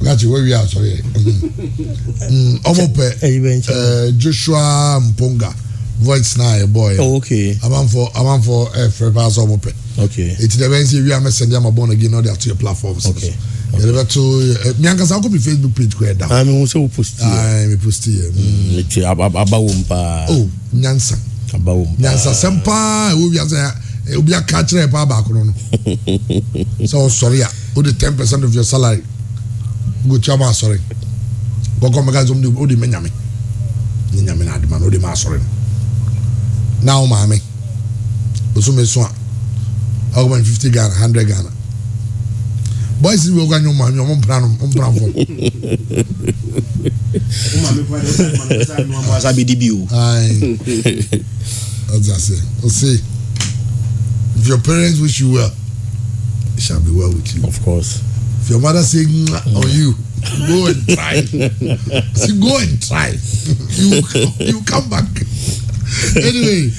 Gachi, where we are, sorry. Joshua Mponga, voice now, boy. Oh, okay. I'm on for Frebaz Omope. Okay. It's the events we are messing them born again on their two platforms. Okay. Never to Nyanka Sako be Facebook page go down. I'm also posting. I'm posting. It's abawumpa. Oh, Nyansa. Abawumpa. Nyansa sempa we be a catcher a power back on. So sorry, with the 10% of your salary. Good chama sorry. But come guys, odi menyame. Nyame na demand odi ma sorry. Now mama. Osume so a 50 Ghana, 100 Ghana. Boys we go nyoma nyoma plan for. Aye. That's it. We'll see. If your parents wish you well, it shall be well with you. Of course. If your mother say on you, go and try. See, go and try. You come back. Anyway,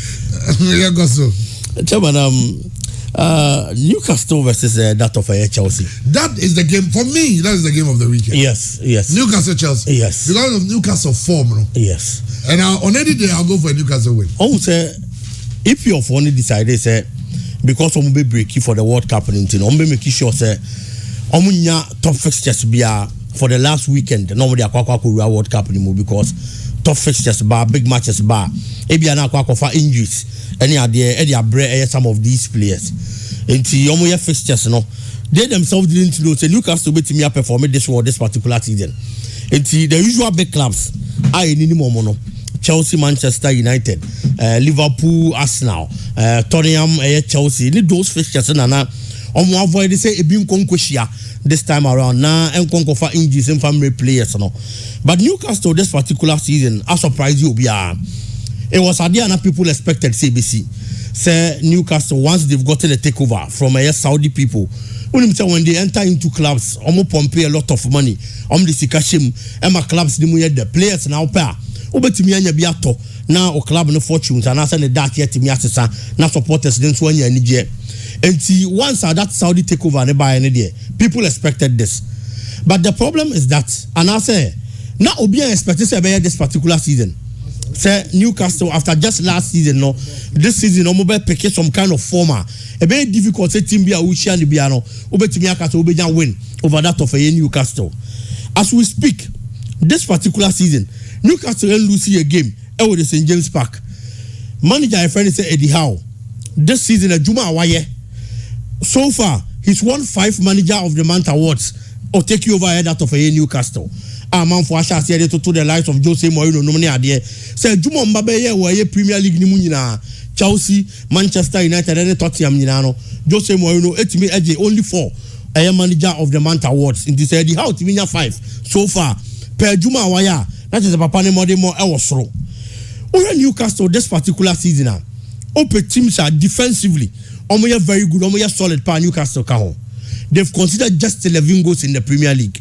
let's go so. Chairman, Newcastle versus that of Chelsea. That is the game for me. That is the game of the weekend. Yes. Newcastle Chelsea. Yes. Because of Newcastle form, no? Yes. And on any day I'll go for a Newcastle win. Also, if you have only decided say because we be breaking for the World Cup and we be making sure say omunya top fixtures be for the last weekend. Normally akwa World Cup anymore because top fixtures bar big matches bar. Ebi ana akwa for injuries. Any idea some of these players. And the fixtures no, they themselves didn't know say Newcastle be to me performing this particular season. And the usual big clubs are in no. Chelsea, Manchester United, Liverpool, Arsenal, Tottenham, Chelsea. Those fixtures na avoid say ebin konkoshia this time around na and konko for injuries and family players no. But Newcastle this particular season, I surprise you it was idea and people expected CBC. Say Newcastle once they've gotten a takeover from Saudi people. When they enter into clubs, pay a lot of money. The sikashim, Emma clubs the players now pair. Now a club no fortunes and I send that yet to me as now supporters didn't want you any year. And see once that Saudi takeover and buy any day, people expected this. But the problem is that and I say now Obi expected to be this particular season. Say Newcastle after just last season, no, this season, mobile pick some kind of former. A very difficult team be a Uchi and the Biano, Obetimiaka win over that of a Newcastle. As we speak, this particular season, Newcastle will lose a game over the St. James Park. Manager, a friend say Eddie Howe. This season, a Juma Awaye. So far, he's won 5 Manager of the Month awards or take you over that of a Newcastle. Man for Asha said to the likes of Jose Mourinho nominee adie say Juma Mbabe we Premier League ni mu nyina Chelsea, Manchester United and Tottenham nyina no Jose Mourinho etimi eje only 4 manager of the month awards in this the how to win 5 so far per Juma Awaya that is a papa ne more e was soro o Newcastle this particular season open teams are defensively omoye very good omoye solid pa Newcastle ka ho they've considered just 11 goals in the Premier League.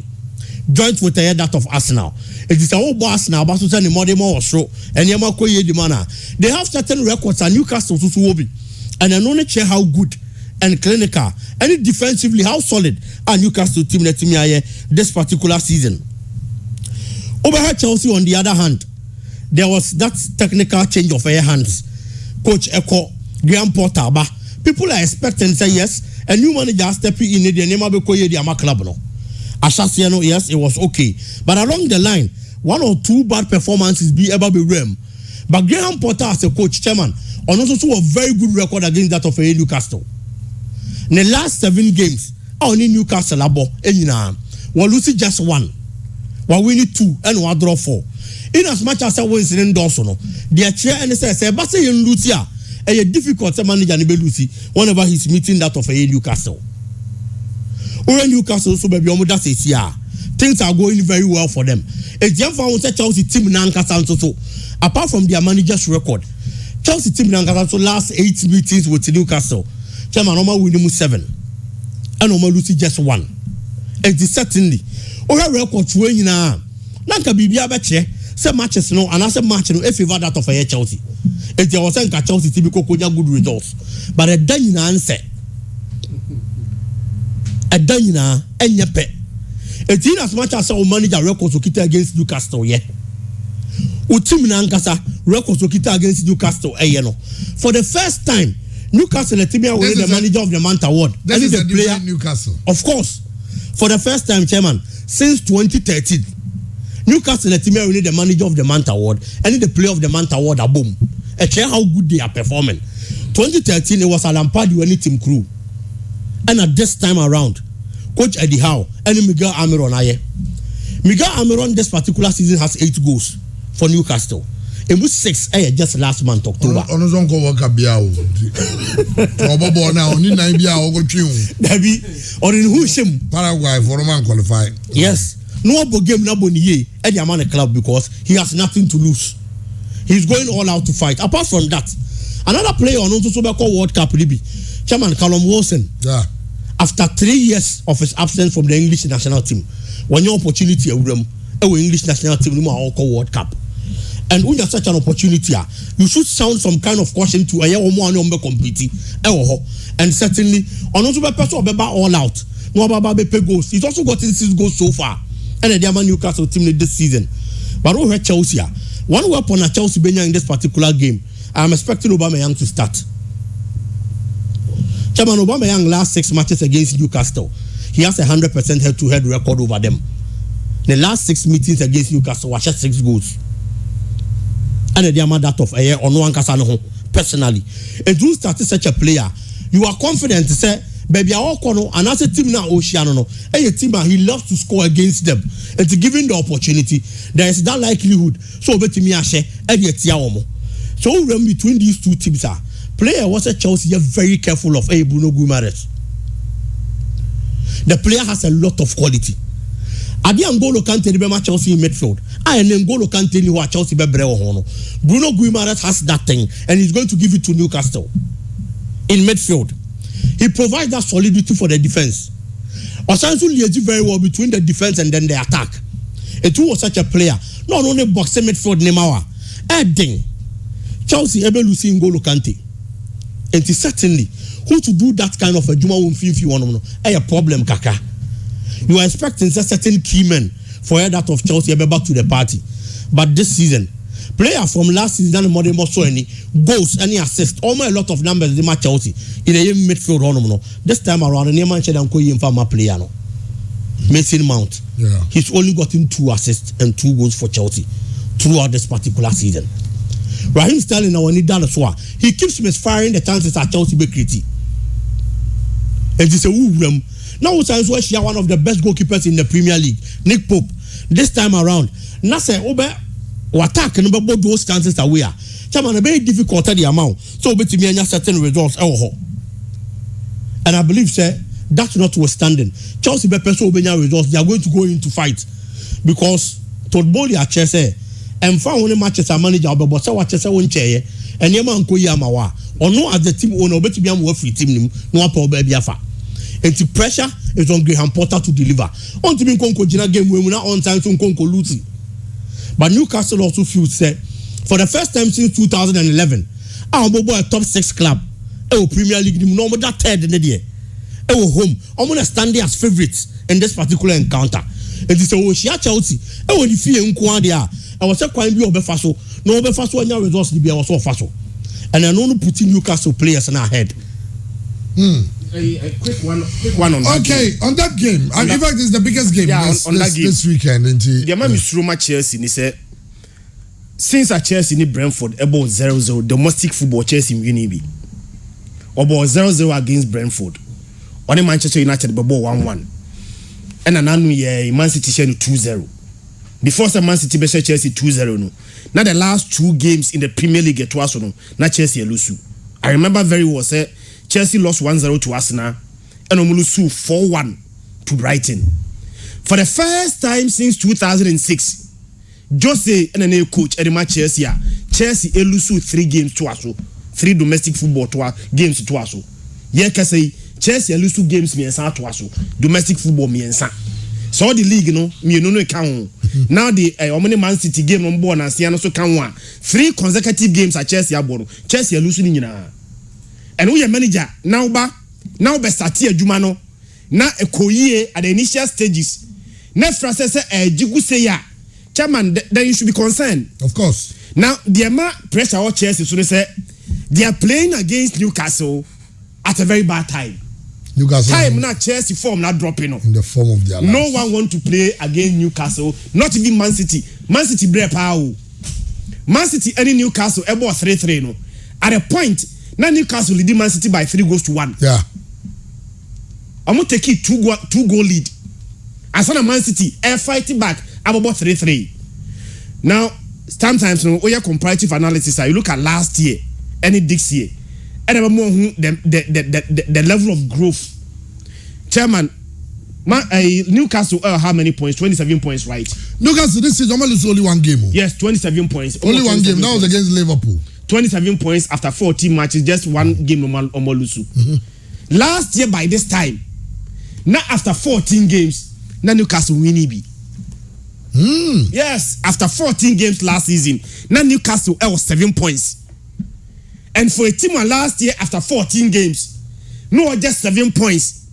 Joint with that of Arsenal. It is a whole boss now, but to send the money more so and Yamakoye the manner. They have certain records and Newcastle to Swobi. And I don't care how good and clinical and defensively how solid are Newcastle team this particular season. Over here Chelsea on the other hand, there was that technical change of their hands. Coach Eko, Graham Potter, but people are expecting say yes, a new manager stepping in the name of the club no. Ashasiano, yes, it was okay. But along the line, 1 or 2 bad performances be able to be rem. But Graham Potter as a coach, chairman, on also a very good record against that of a Newcastle. In the last 7 games, only Newcastle abo enyina. We lose just 1. We win 2 and we draw 4. In as much as I was in Dawson, their chair and say, but say in Lucia, a difficult to manage and be Lucy whenever he's meeting that of a Newcastle. Or Newcastle so baby omo that says things are going very well for them. It's just for Chelsea team Nankasa so apart from their manager's record, Chelsea team Nankasa so last 8 meetings with Newcastle, chairman normal winning 7 and normal losing just 1. And certainly, or record winning na Nanka bibia beche say matches no and I say match no if favor that of a Chelsea. It was saying Chelsea team ko good results, but a day na answer. A danyina enyepe It's in as much as our manager records Okita against Newcastle, yeah. Utim Nankasa records Okita against Newcastle, for the first time, Newcastle Etimia will the manager of the month award. This is the player Newcastle. Of course. For the first time, chairman, since 2013, Newcastle Etimia will the manager of the month award and the player of the month award a boom. A check how good they are performing. 2013 it was a Lampard winning team crew. And at this time around, Coach Eddie Howe and Miguel Almiron aye. Miguel Almiron this particular season has 8 goals for Newcastle. It was 6 just last month October. On his uncle work up now. Now, only 9 biao go tune. Debbie or in Hushim Paraguay for a man qualified. Yes. No game na boniye at the Amane club because he has nothing to lose. He's going all out to fight. Apart from that, another player on also World Cup Libby, Chairman Callum Wilson. Yeah. After 3 years of his absence from the English national team, when your opportunity English national team World Cup. And when you have such an opportunity, you should sound some kind of caution to a compete. And certainly, on also person all out. No goals. He's also gotten 6 goals so far. And the Diamond Newcastle team this season. But over Chelsea, one weapon at Chelsea Benya in this particular game, I'm expecting Aubameyang to start. Chairman Aubameyang last 6 matches against Newcastle, he has 100% head-to-head record over them. The last 6 meetings against Newcastle was just 6 goals. And the Diamond that of or no one can personally. And to start such a player, you are confident to say, baby, our corner and as a team now, Oceano, a team he loves to score against them and to give him the opportunity. There is that likelihood. So, bet me, so between these two teams are player was a Chelsea very careful of Bruno Guimaraes. The player has a lot of quality. Adi Angolo Kante be Chelsea in midfield. I and Angolo Kante ni wa Chelsea be breo hono. Bruno Guimaraes has that thing and he's going to give it to Newcastle in midfield. He provides that solidity for the defense. Osansu liaise very well between the defense and then the attack. It was such a player. Not only boxing midfield Nemawa. Adding Chelsea able to see N'Golo Kante. And certainly who to do that kind of a Juma won't feel you want a problem kaka. You are expecting a certain key men for that of Chelsea back to the party. But this season, player from last season more so any goals, any assists, almost a lot of numbers in my Chelsea in a midfield. This time around, the name mentioned and calling for my player. Mason Mount. Yeah. He's only gotten 2 assists and 2 goals for Chelsea throughout this particular season. Raheem Sterling now need that he keeps misfiring the chances at Chelsea Bakery. And it's a woom. Now we share one of the best goalkeepers in the Premier League, Nick Pope. This time around, Nasa Obe attack and both those chances away. Chairman, a very difficult the amount. So bet me certain results. And I believe, sir, that's notwithstanding. Chelsea Bepeso Obenya results, they are going to go into fight. Because Todd Bowley at Chelsea and found only matches a manager, but so what Chelsea won't chair and Yaman Koyamawa. Or no as the team owner, bet to be a free team, no upper baby afa. And the pressure is on Graham Potter to deliver. On to be Conco Gina game, we will not on time to Conco Lucy. But Newcastle also feels said for the first time since 2011, our boy a top 6 club. Premier League, no more that third in the year. Home, I'm gonna stand there as favorites in this particular encounter. And this is Chelsea. When you feel in Quadia, I was a quite be Obefaso, no Obefaso, and your results to be also faso. And I know putting Newcastle players in our head. A quick one on that game. On that game. In fact, it's the biggest game this weekend. The man is through my Chelsea. He said, since I Chelsea in Brentford, about 0-0, domestic football Chelsea in be about 0-0 against Brentford. Only Manchester United, about 1-1. And another year, Man City share 2-0. Before some Man City beat Chelsea 2-0. No. Now the last 2 games in the Premier League at twice no. Now Chelsea lose. I remember very well. Say Chelsea lost 1-0 to Arsenal and Omulusu 4-1 to Brighton. For the first time since 2006, Jose and a new coach at the match Chelsea elusu 3 games to us. 3 domestic football games to us. Yeah, can say Chelsea elusu games me to us. Domestic football me so the league me no count. Now the Man City game on board and Siano so can 1. 3 consecutive games at Chelsea aboard. Chelsea elusu ni and we are manager now be start here Jumano now a koye at the initial stages next phrase say jigu say ya chairman then you should be concerned. Of course. Now the amount pressure or Chelsea so they say they are playing against Newcastle at a very bad time. Newcastle time now Chelsea form not dropping in the form of their lives. No one want to play against Newcastle, not even Man City. Man City break power. Man City any Newcastle about 3-3 no. At a point, now Newcastle leading Man City by 3-1. Yeah. I'm gonna take it 2-goal lead. As on a Man City air fighting back about 3-3. Now, sometimes when you comparative analysis, you look at last year, any this year, and more the level of growth. Chairman, Newcastle how many points? 27 points, right? Newcastle this season only one game. Yes, 27 points. Only one game. That was against Liverpool. 27 points after 14 matches, just one game Omolusu. Last year by this time, now after 14 games, now Newcastle winning be. Yes, after 14 games last season, now Newcastle was 7 points. And for a team last year after 14 games, no just 7 points.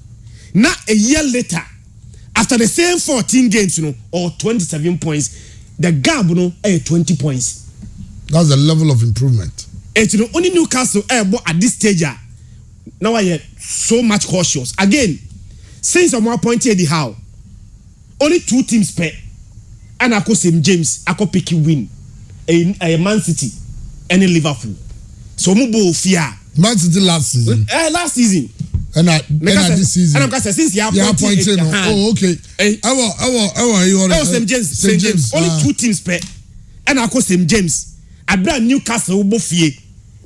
Now a year later, after the same 14 games, or 27 points, the gap, 20 points. That's the level of improvement. It's only Newcastle at this stage. Now I am so much cautious. Again, since I'm appointed the how, only 2 teams pay. And I call St. James, I call Picky win. A Man City and a Liverpool. So Mubo fear. Man City last season. Last season. And this season. And I'm since you appointed. Oh, okay. St. James. Only 2 teams pay. And I call St. James. I brought Newcastle Bofie.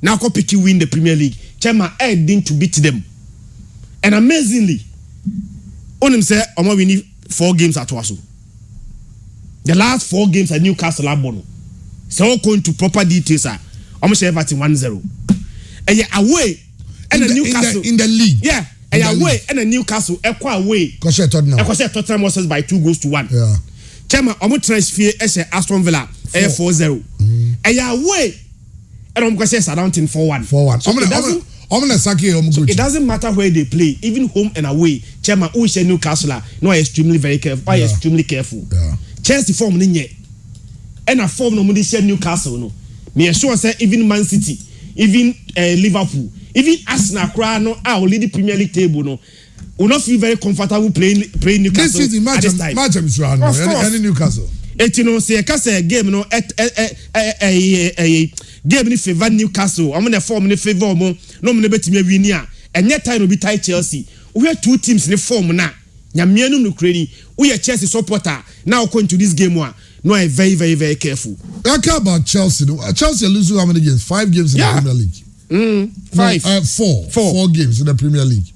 Now I Picky win the Premier League. Chairman didn't to beat them. And amazingly, on him say, we need 4 games at Wasu. The last 4 games at Newcastle are bono. So going to proper details are almost Everton 1-0. And yeah, away and the Newcastle in the league. Yeah, and away and the Newcastle away. Because Tottenham was by 2-1. Yeah. Chairman, transfer Aston Villa 4-0. And yeah, away and I'm going to say surrounding 4-1. It doesn't matter where they play, even home and away. Chairman, who is Newcastle? No, extremely very careful. Extremely careful. Yeah. Chelsea form ninye. And a form no share Newcastle no. Me sure say even Man City, even Liverpool, even Arsenal cry no our lead the Premier League table no. Will not feel very comfortable playing Newcastle. This season, match is run. Any Newcastle. Say a game no game ni favor Newcastle. I'm gonna form ni favor mo. No me betimi win ya. And yet time will be tight Chelsea. We have 2 teams in the form now. Nyamienu no kredi. We are Chelsea supporter. Now going to this game one. No, I'm very, very, very careful. I care about Chelsea. Chelsea losing how many games? 5 games in the Premier League. 5. No, 4 games in the Premier League.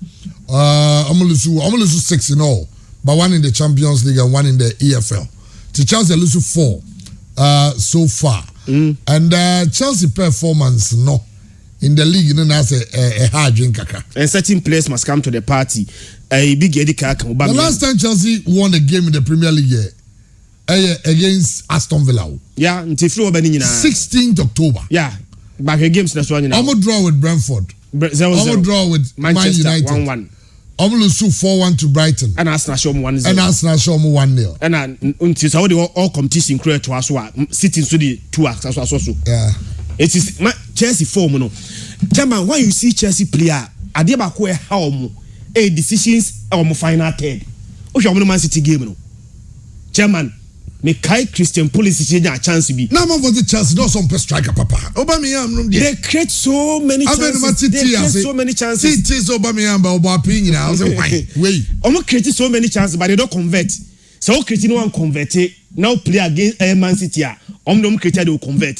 I'm gonna lose 6 in all, but 1 in the Champions League and 1 in the EFL. So Chelsea losing 4 so far. And Chelsea performance in the league, that's a hard drink. And certain players must come to the party. A big Eddie Kaka. The last time Chelsea won a game in the Premier League against Aston Villa. Yeah, until 16th October. Yeah, back games that's one. I'm gonna draw with Brentford. I'm gonna draw with Manchester Man United. 1-1. I'm gonna lose 4-1 to Brighton. And Arsenal show 1-0. And Arsenal show 1-0. And until so they all competition create to us sitting to the 2 acts as well. Yeah. It is Chelsea form no. Chairman, when you see Chelsea player, Adeba ko how decisions or final third. O show Man City game no. Chairman, me kai Christian policy a chance to be. Now man for the Chelsea not some striker papa. Aubameyang they create so many chances. They create so many chances. It is Aubameyang but Aubameyang now say why? Wait. Create so many chances but they don't convert. So create no one convert now play against Man City create they will convert.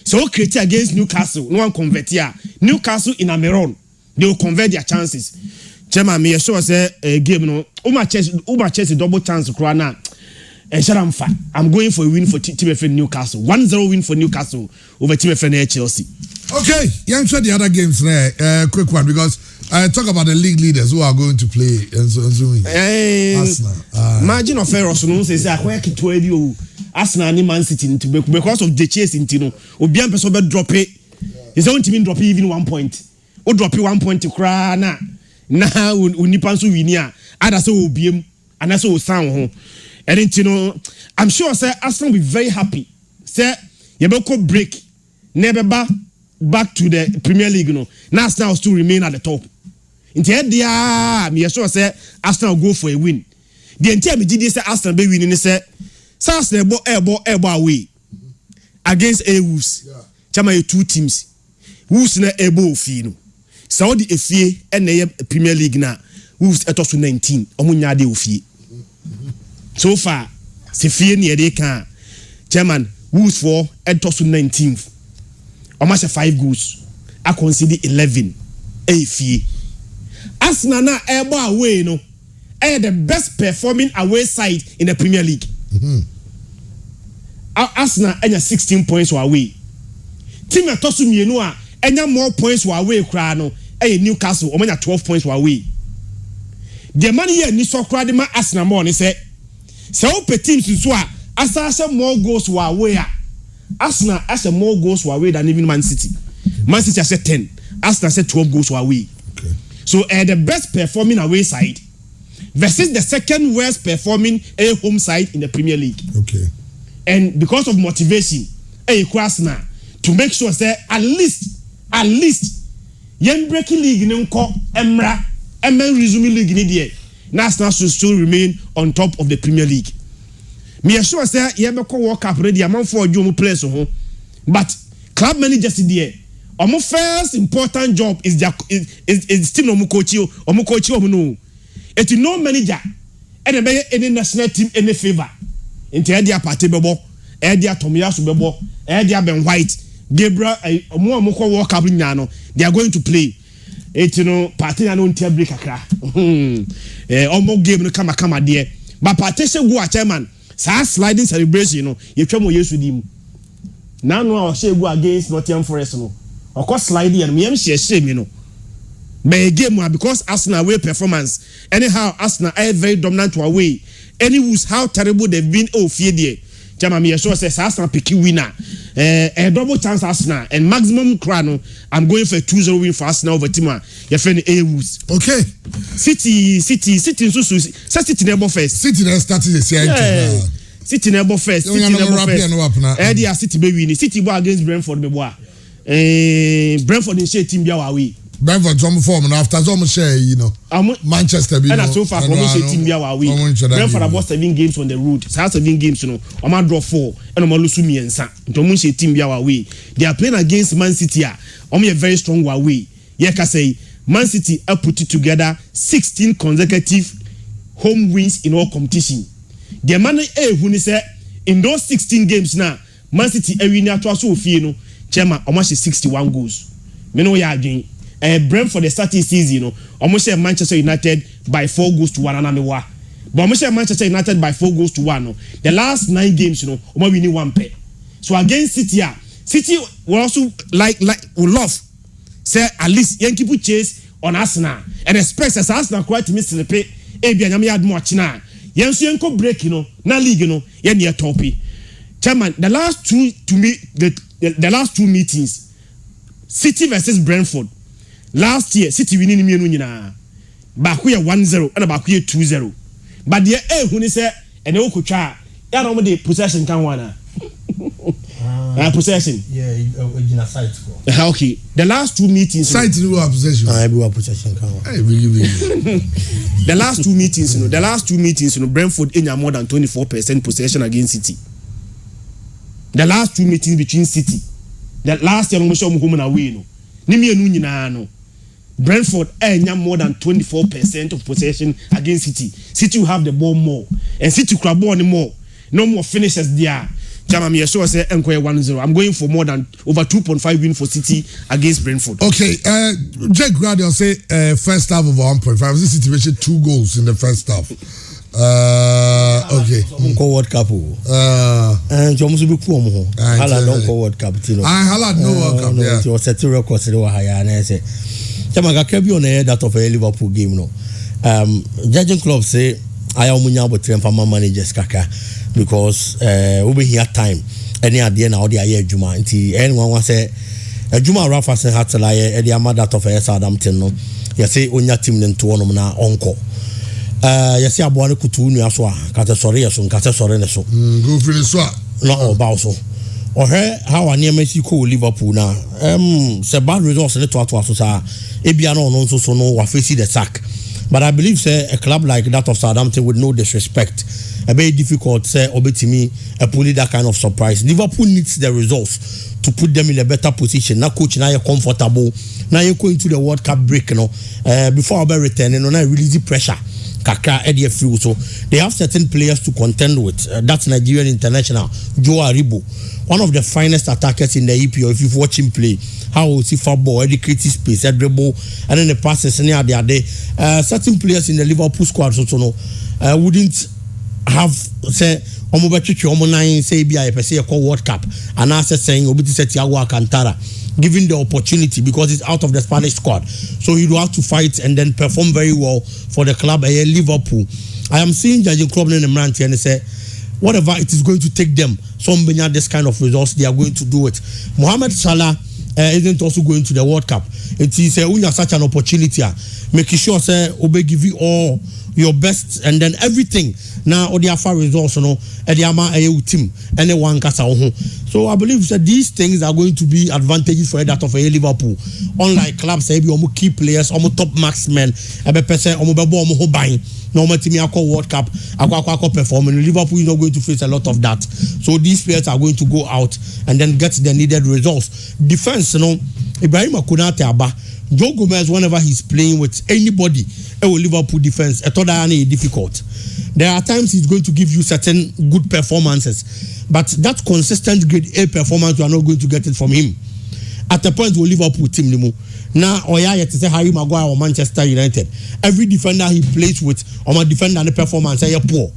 So create against Newcastle no one convert here. Newcastle in Ameron they will convert their chances. Chairman, me sure say game no. Uma Chelsea double chance kura na. I'm going for a win for Team FN Newcastle. 1-0 win for Newcastle over Team FN Chelsea. Okay, yeah, I'm sure the other games there. Quick one because talk about the league leaders who are going to play and so Arsenal. Margin of error, so no say I quite keep 12 you. Arsenal and Man City because of the chase into no. Obian person drop it. His own team drop even 1 point. O drop it 1 point to cry na. Now unipansu winia. Ada so obiem and so sound home. And you know, I'm sure say Arsenal will be very happy. Say Yebeko break, never back to the Premier League. No, now Arsenal still remain at the top. In the end, me sure say Arsenal go for a win. The entire me did say Arsenal be winning. Say Arsenal elbow away against a Wolves. Chama you two teams. Wolves na elbow fee. Saudi FA and the Premier League na Wolves at also 19. Omunya de ofie. So far, se fie near they can. Chairman, Wolves for at also 19th. Almost 5 goals. I consider 11. A fee. Arsenal na elbow away no. The best performing away side in the Premier League. Arsenal enya 16 points away. Team atosu mienu a enya more points away kra no. Newcastle omanya 12 points away. The man here ni so kra de ma Arsenal more ni say ope teams so a asa more goals away a Arsenal has more goals away than even Man City. Man City has 10. Arsenal has 12 goals away. Okay. So the best performing away side versus the second worst performing home side in the Premier League. Okay. And because of motivation, Arsenal to make sure say at least yen breaking league nko emra resume league ni there. Arsenal should still remain on top of the Premier League. Me assure say ye be call World Cup ready amount for you players ho. But club managers there, our first important job is still no coach no. It is no manager and be any national team any favor. Into dia party bebo, dia Tomiyasu bebo, dia Ben White, Gabriel mo call World Cup no. They are going to play. It you know party na no tear break akra. Omo game no kama there. But party say go a chairman. Sa sliding celebration no. Ye twemo Yesu di mu. Now no I say go against Nottingham Forest no. Of course sliding and me am share me no. But game because Arsenal away performance. Anyhow Arsenal are very dominant to away. Any who's how terrible they've been fear there. Chama me sure says Arsenal pick winner. A double chance Arsenal and maximum crown. I'm going for a 2-0 win for Arsenal over Tima. Your friend A-Woods. Okay. City never first. City then started the CIT. City never first. City be winning. City go against Brentford be boy. Brentford is team be away. Brentford some form after some share, you know. Manchester be. And so far almost team be away. Brentford have 7 games on the road. So 7 games, you know. Oma draw 4 and Oma lose me and sa. Don't team be away. They are playing against Man City. Oma a very strong away. Yeah, can say Man City have put it together 16 consecutive home wins in all competition. The man who say in those 16 games now, Man City every year to also feel no. Chairman almost 61 goals. Me know ya again. Brentford the starting season, you know, almost Manchester United by 4 goals to 1 and wa. But almost Manchester United by 4 goals to 1. No. The last 9 games, you know, almost winning 1 pair. So against City, City will also like will love say at least young people chase on Arsenal and expect as Arsenal quite to miss the pay. Ebi anyame ad much na. Yen so yen ko break, you know, na league, you know, yen near toppy. Chairman, the last two meetings, City versus Brentford. Last year, City winning me nyina. Baku 1-0 and baku 2-0. But the who ni say and they ko twa. Ya no the possession kan wana. Possession. Yeah, original site go. Okay. The last 2 meetings. Site no possession. Everyone possession kan wana. Hey, really. The last 2 meetings, you know, Brentford in more than 24% possession against City. The last 2 meetings between City. The last year we show home and away no. Ni me enu nyina no. Brentford more than 24% of possession against City. City will have the ball more. And City will have ball more. No more finishes there. Jama me sure say enquire 1-0. I'm going for more than over 2.5 win for City against Brentford. Okay, Jake Gradion say first half of 1.5. This situation 2 goals in the first half. Okay. World Cup. And Jomus be cool mo. Hala don't go World Cup tino. Hala no World Cup. Yeah. It was set to record se wa higher na say. Chama ga kebi on air that of a Liverpool game no. Judging club say I am munya but train for managers kaka because we here time any ade na odi aye adwuma nti anyone want say adwuma Rafa say hatla ye e dey amada of a Southampton no. You say onya team nto no na onko. yɛsi aboa ne kutu nua so a kata sɔre yɛ so nkata sɔre ne so go finish so na ɔba so ɔhwɛ how anema si kɔ Liverpool na sɛ bad results ne to so saa ebia na ɔno nso so no wa face the sack, but I believe say a club like that of Southampton with no disrespect a very difficult say obetimi pull that kind of surprise. Liverpool needs the results to put them in a better position. Now coach now you're comfortable, now you're going to the World Cup break, you know, before I'll returning, you know, release the pressure. Kaka Eddie Few, so they have certain players to contend with. That's Nigerian international Joe Aribo, one of the finest attackers in the EPL. If you've watched him play, how he see football, Eddie creative space, dribble, and then the passes. And there certain players in the Liverpool squad, so no, wouldn't have say omobechichi omonai say bia e pese call World Cup and I saying obiti say Thiago Alcantara given the opportunity because it's out of the Spanish squad, so he will have to fight and then perform very well for the club here Liverpool. I am seeing Jurgen Klopp and Emranti and say whatever it is going to take them some benya this kind of results they are going to do it. Mohamed Salah isn't also going to the World Cup. It is when you have such an opportunity making sure say obe give you all your best and then everything now or the far results you know ediama team anyone kasa so I believe that these things are going to be advantages for that of Liverpool, unlike clubs say be key players top marksmen ebe person bebo ho ban no team World Cup akwa performing. Liverpool is not going to face a lot of that, so these players are going to go out and then get the needed results. Defense, you know, Ibrahim Konate aba Joe Gomez, whenever he's playing with anybody, Liverpool defense, difficult. There are times he's going to give you certain good performances, but that consistent grade A performance, you are not going to get it from him. At the point where Liverpool team now, to say Harry Maguire or Manchester United, every defender he plays with, or my defender and the performance, are poor.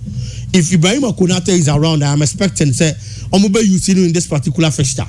If Ibrahim Konate is around, I am expecting say, you see in this particular fixture.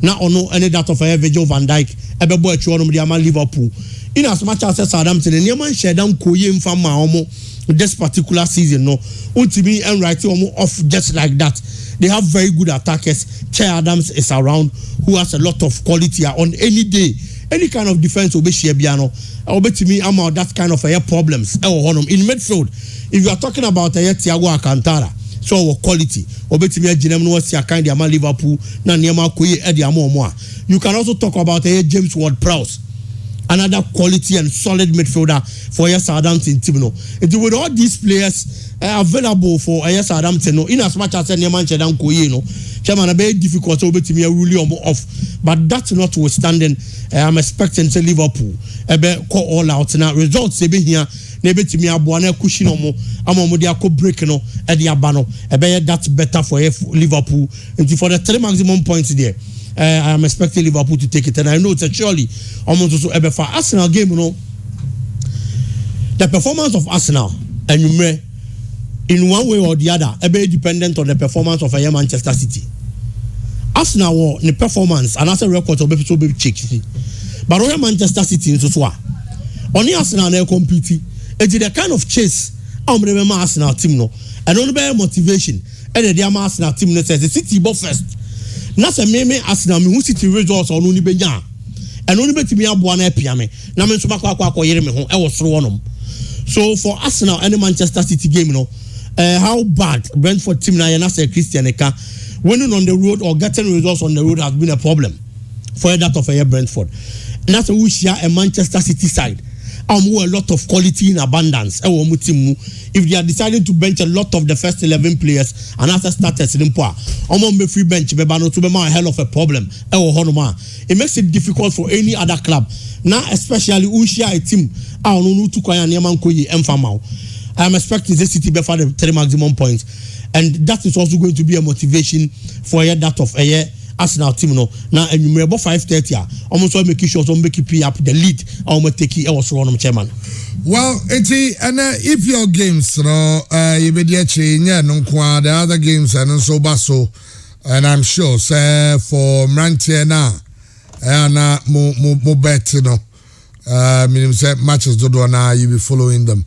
Now, no any that of Virgil van Dijk, Ebebo Echuono Liverpool. In as much as Southampton, and Yaman Shedam Koyim from Mahomo this particular season, no, Untimi and writing off just like that. They have very good attackers. Che Adams is around, who has a lot of quality on any day. Any kind of defense will be Shebiano. I'll bet to me, I'm out that kind of problems. In midfield, if you are talking about Thiago Alcantara, so our quality obetimi aginem no wasi akan dia ma Liverpool na niema koyi e dia mo you can also talk about James Ward-Prowse, another quality and solid midfielder for Southampton team no. With all these players available for Southampton no, in as much as niema chedan koyi no chairman very difficult obetimi really off, but that's notwithstanding I'm expecting say Liverpool ebe call all out now results ebe here nebetimi aboa na kushi no mo amomo dia ko break no e dia ba no ebe that's better for Liverpool, and for the 3 maximum points there I am expecting Liverpool to take it, and I know it's surely almost also ebe for Arsenal game no, the performance of Arsenal and you may in one way or the other ebe dependent on the performance of Manchester City. Arsenal the performance and as a record of so be check, but Royal Manchester City in so only Arsenal na compete. It's the kind of chase I'm remember Arsenal team no, and only by motivation and the Arsenal team says the City go first. Na se me Arsenal me who City results on only benya and only bet me aboa na pia me na me so makwa yere me ho e wo soro wonom. So for Arsenal and the Manchester City game no, how bad Brentford team na say Christian Eka winning on the road or getting results on the road has been a problem for that of Brentford. And that's we share a Manchester City side. A lot of quality in abundance. If they are deciding to bench a lot of the first 11 players and after starters in poor, free bench a hell of a problem. It makes it difficult for any other club. Now, especially Ushia a team. I'm expecting the City for the 3 maximum points, and that is also going to be a motivation for that of Arsenal team no. Now and you remember 5:30 almost all making sure make it up the lead almost take it was one chairman. Well, and if your games no you be there no the other games and so baso, and I'm sure say for Mrantie na mo bet no meaning say matches do na you be following them,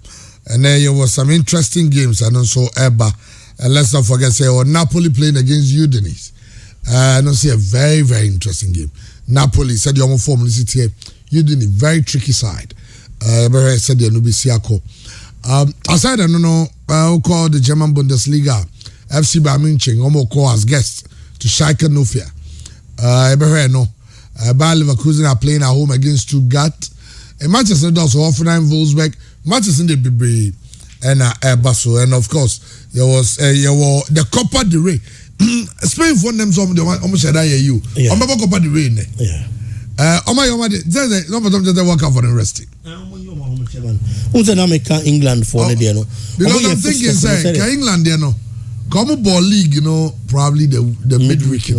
and then there was some interesting games and also Eba, and let's not forget say Napoli playing against Udinese. I don't see a very, very interesting game. Napoli said you're form here. You did a very tricky side. Said the Nubi Siako. Aside no who call the German Bundesliga FC Bayern Munich call as guests to Schalke Nofia. Bayer Leverkusen are playing at home against Stuttgart. Manchester does Hoffenheim, Wolfsburg, Manchester the Bibre and Basel, and of course there was the Copa del Rey. Spain for them some almost said you. I'm about Copa del Rey. Yeah. There's no work out for the rest. Who's an American England for the no? Because I'm thinking, say, England, come ball league, probably the midweek,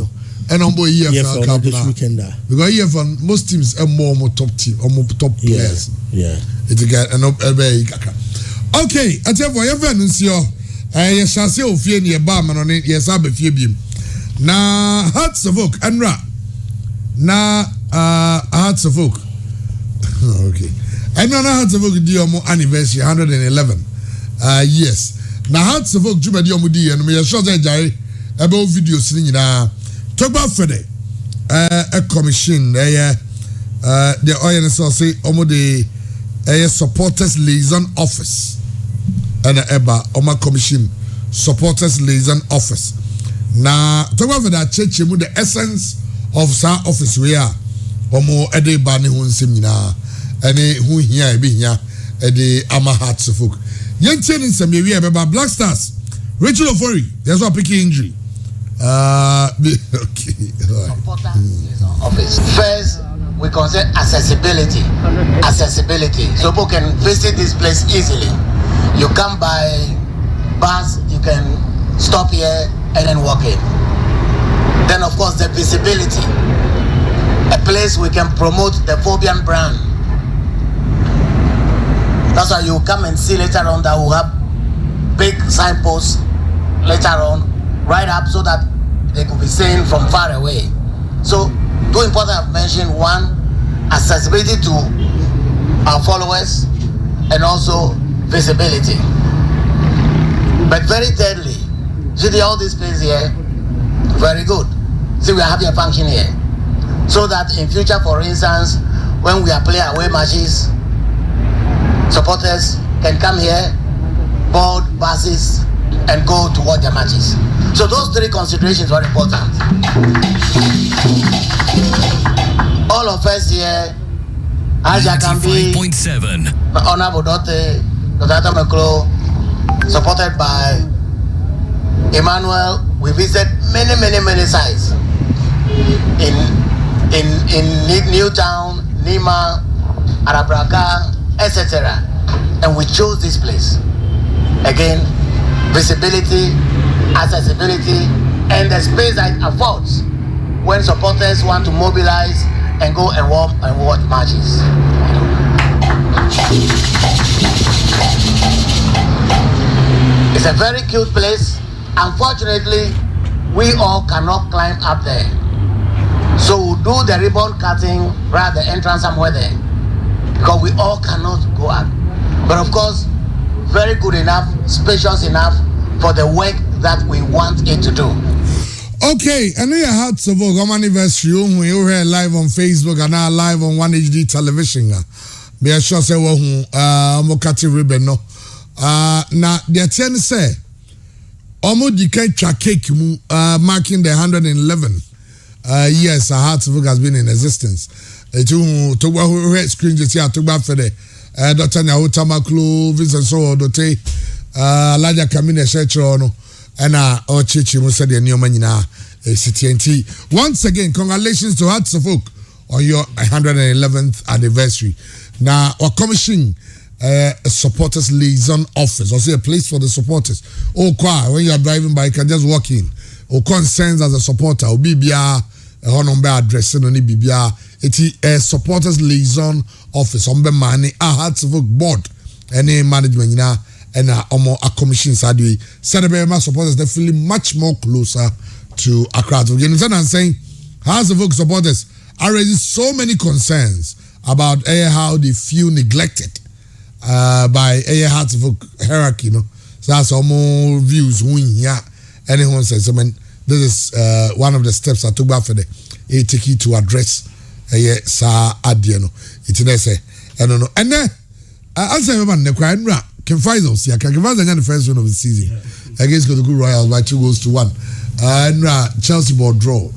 and on boy EFL Cup this weekend. Because EFL most teams are more top team or more top players. Yeah. It's a guy and okay, I tell you, your friends, you shall see if you near barman on it. Yes, I'll be few. Now, Hearts of Oak, and now, Hearts of Oak. Okay. And now Hearts of Oak do more anniversary 111 years. Now Hearts of Oak Juba di omudi and me sure say jare about videos ni nyina talk about Friday a commission the oil say omode supporters liaison office and eba oma commission supporters liaison office. Now talk about that church mu the essence of sa office we are omo ede ba ne ho nsem nyina ene hu hia e be hia ede ama Hearts of Oak. Young in some area about Black Stars. Rachel Ofori, there's a picking injury. Okay. Office. First, we consider accessibility. Accessibility. So people can visit this place easily. You come by bus, you can stop here and then walk in. Then of course the visibility. A place we can promote the Phobian brand. That's why you come and see later on that we'll have big signposts later on, right up so that they could be seen from far away. So, two important I've mentioned: one, accessibility to our followers, and also visibility. But very thirdly, see all these places here, very good. See, we are having a function here, so that in future, for instance, when we are playing away matches, supporters can come here, board buses, and go to watch the matches. So those three considerations are important. All of us here, Aja Kambi, Honorable Dr. Meklo, supported by Emmanuel, we visit many sites in Newtown, Nima, Arabraka, etc. And we chose this place. Again, visibility, accessibility, and the space that it affords when supporters want to mobilize and go and watch matches. It's a very cute place. Unfortunately, we all cannot climb up there. So we'll do the ribbon cutting right at the entrance somewhere there, because we all cannot go up. But of course, very good enough, spacious enough for the work that we want it to do. Okay, and we had to vote on anniversary. We were here live on Facebook and now live on 1HD television. Be a sure say Mokati ribbon no. Now the ten say Omo dike cake marking the 111 years a Hearts of Oak has been in existence. To what screen just here to back for the Dr. Nyahu Tamaklu, Vincent So, Dote, Laja Kamine Shetrono, and Chichi Musa de Nyomanina, CTNT. Once again, congratulations to Hearts of Oak on your 111th anniversary. Now, our commission a supporters liaison office, or say a place for the supporters. When you are driving by, you can just walk in. Or concerns as a supporter, or BBR, a number addressing on BBR. It's a supporters liaison office. On the money, a Hearts of Oak board, any management, and a commission side. Celebrate supporters definitely much more closer to Accra. You understand what I'm saying? Hearts of Oak supporters are raising so many concerns about how they feel neglected by Hearts of Oak hierarchy. So that's all more views. Anyone says, I mean, this is one of the steps I took back for the ATK to address sa adiano. It's say, I don't know. And then, I say, man, the crime Finals, yeah, Finals the first one of the season against Kotoko Royals by 2-1. And Chelsea ball draw.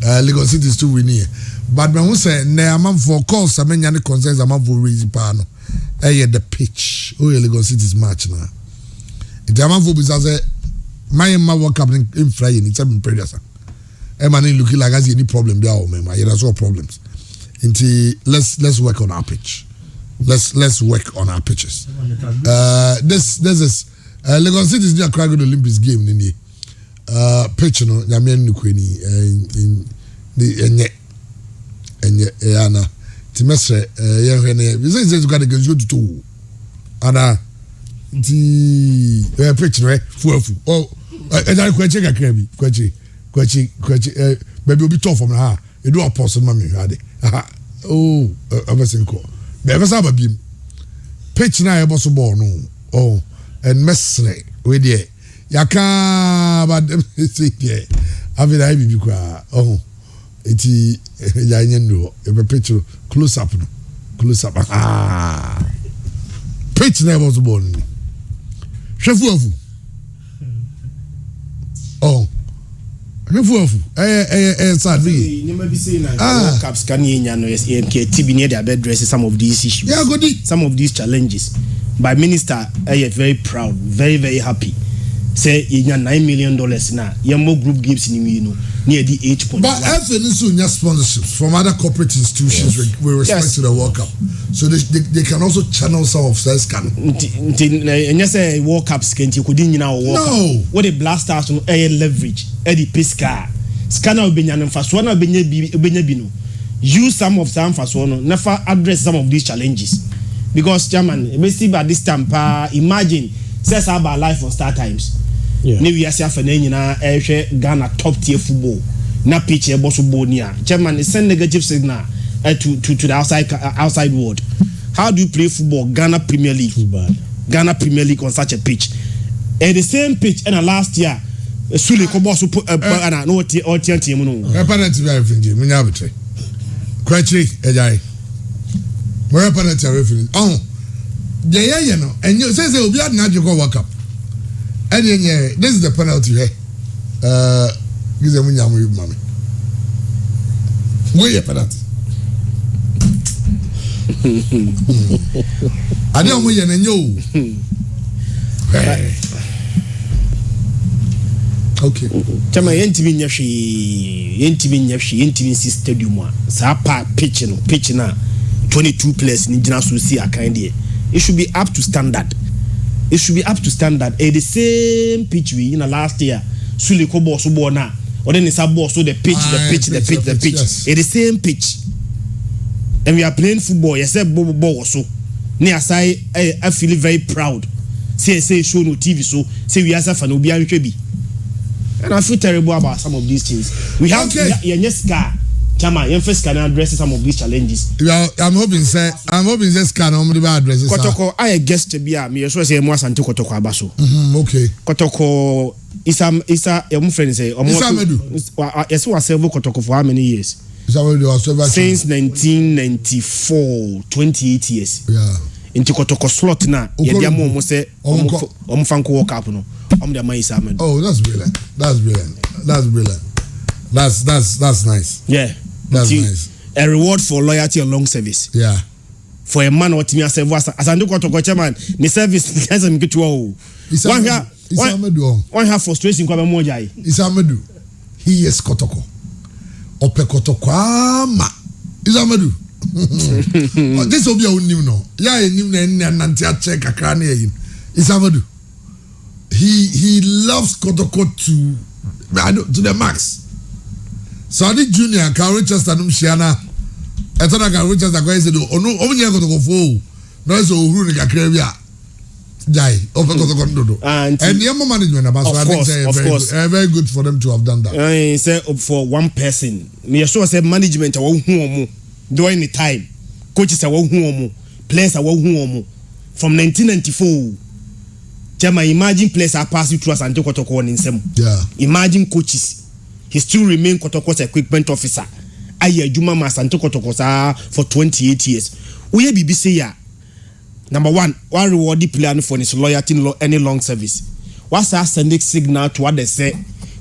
Lagos City is still winning. But when we say ne man for calls, I mean, any concerns a man for raising pano. The pitch. Oh, Lagos City's match now. It's a man for business. My World Cup in Friday, it's a predator. Man looking like has any problem there, oh man. There's all problems. Let's work on our pitch. Let's work on our pitches. This is Lagos City is near Kragon Olympics game in the pitch. No, Yamian Nukweni in the Yana. Timestre, you say you got to go to two. And the pitch, right? Oh, and I quite check a crabby, quite baby will be tough from her. You do a person, mammy, had it. Oh, I was in call. Never saw a beam. Pitch now, a boss ball, no. Oh, and messy with ye. Yaka, but see, yeah. I mean, I be cry. Oh, it's a picture close up. Close up. Ah, pitch now was born. Chefu. Oh. Sadly, never be saying World Cups can TB near their bed dresses some of these issues. Yeah, good. Some of these challenges. By Minister, I am very proud, very, very happy. Say $9 million now. You more group gives in near the 8.1. But FNSU sponsorships from other corporate institutions with respect to the World Cup. So they can also channel some of that scan. And you say World Cups can't you couldn't now World Cup. What a blast out on air leverage, Eddie Pisca. Scanner Benyan for Swana Benyabino. Use some of them for Swana, never address some of these challenges. Because German, basically by this time, imagine says about life on Star Times. Yeah. New Year's Ghana top tier football. Na pitch a boss bonia. Chairman send negative signal to the outside world. How do you play football? Ghana Premier League. Too bad. Ghana Premier League on such a pitch. At the same pitch and last year, Sule Kobosu put a no TNT. Penalty referee. Me have it. Kwachi ejai. Where penalty referee. Oh. Yeah, you know. And you say obi ad na go World Cup. And this is the penalty here. Give them mommy. Where your penalty? I don't want you. Okay. Chama yentimi nyashi stadium wa. Sa pa pitch na 22 players ni jina so see akande. It should be up to standard. It should be up to standard. The same pitch we in the last year. Sule Kobo so bona. Or then it's a ball so the pitch. Yes. The same pitch. And we are playing football. Yes, ball so. Near side, I feel very proud. Say show no TV so. Say we are fan obi anhwebi. And I feel terrible about some of these things. We have yes car. Chama, you first can address some of these challenges. Yeah, I'm hoping this can only address. Kotoko, I guess to be a me so say mo asanti Kotoko abaso. Okay. Kotoko isa your friend say yes we serve Kotoko for how many years? Since 1994, 28 years. Yeah. Into Kotoko slot na ye dia mo say omfanko World Cup no. The man Isa Medu. Oh, that's brilliant. That's nice. Yeah. That's nice. A reward for loyalty and long service. Yeah. For a man what me as I do Kotoko chairman, the service has me get one have frustration kwa mo jai. Isa Medu. He is Kotoko. Ope Kotoko ama. Isa Medu. This will be a new no. Yeah, new na nanti a check akra na yin. Isa Medu. He loves Kotoko to the max. So I did Junior, Carl Richardson, Shiana. I thought I got Richardson. I said, "Oh no, only Kotoko fool. No, so who the Caribbean? Die, open Kotoko and the Yamo management about. So I think very good for them to have done that. I say for one person. Me sure say management during the time, coaches are players are from 1994. Imagine players are passing through us and Kotoko in some. Yeah. Imagine coaches. He still remain Kotoko's equipment officer. Aye Juma Master Kotoko for 28 years. We BBC ya. number one reward the player for his loyalty any long service. What's our sending signal to what they say?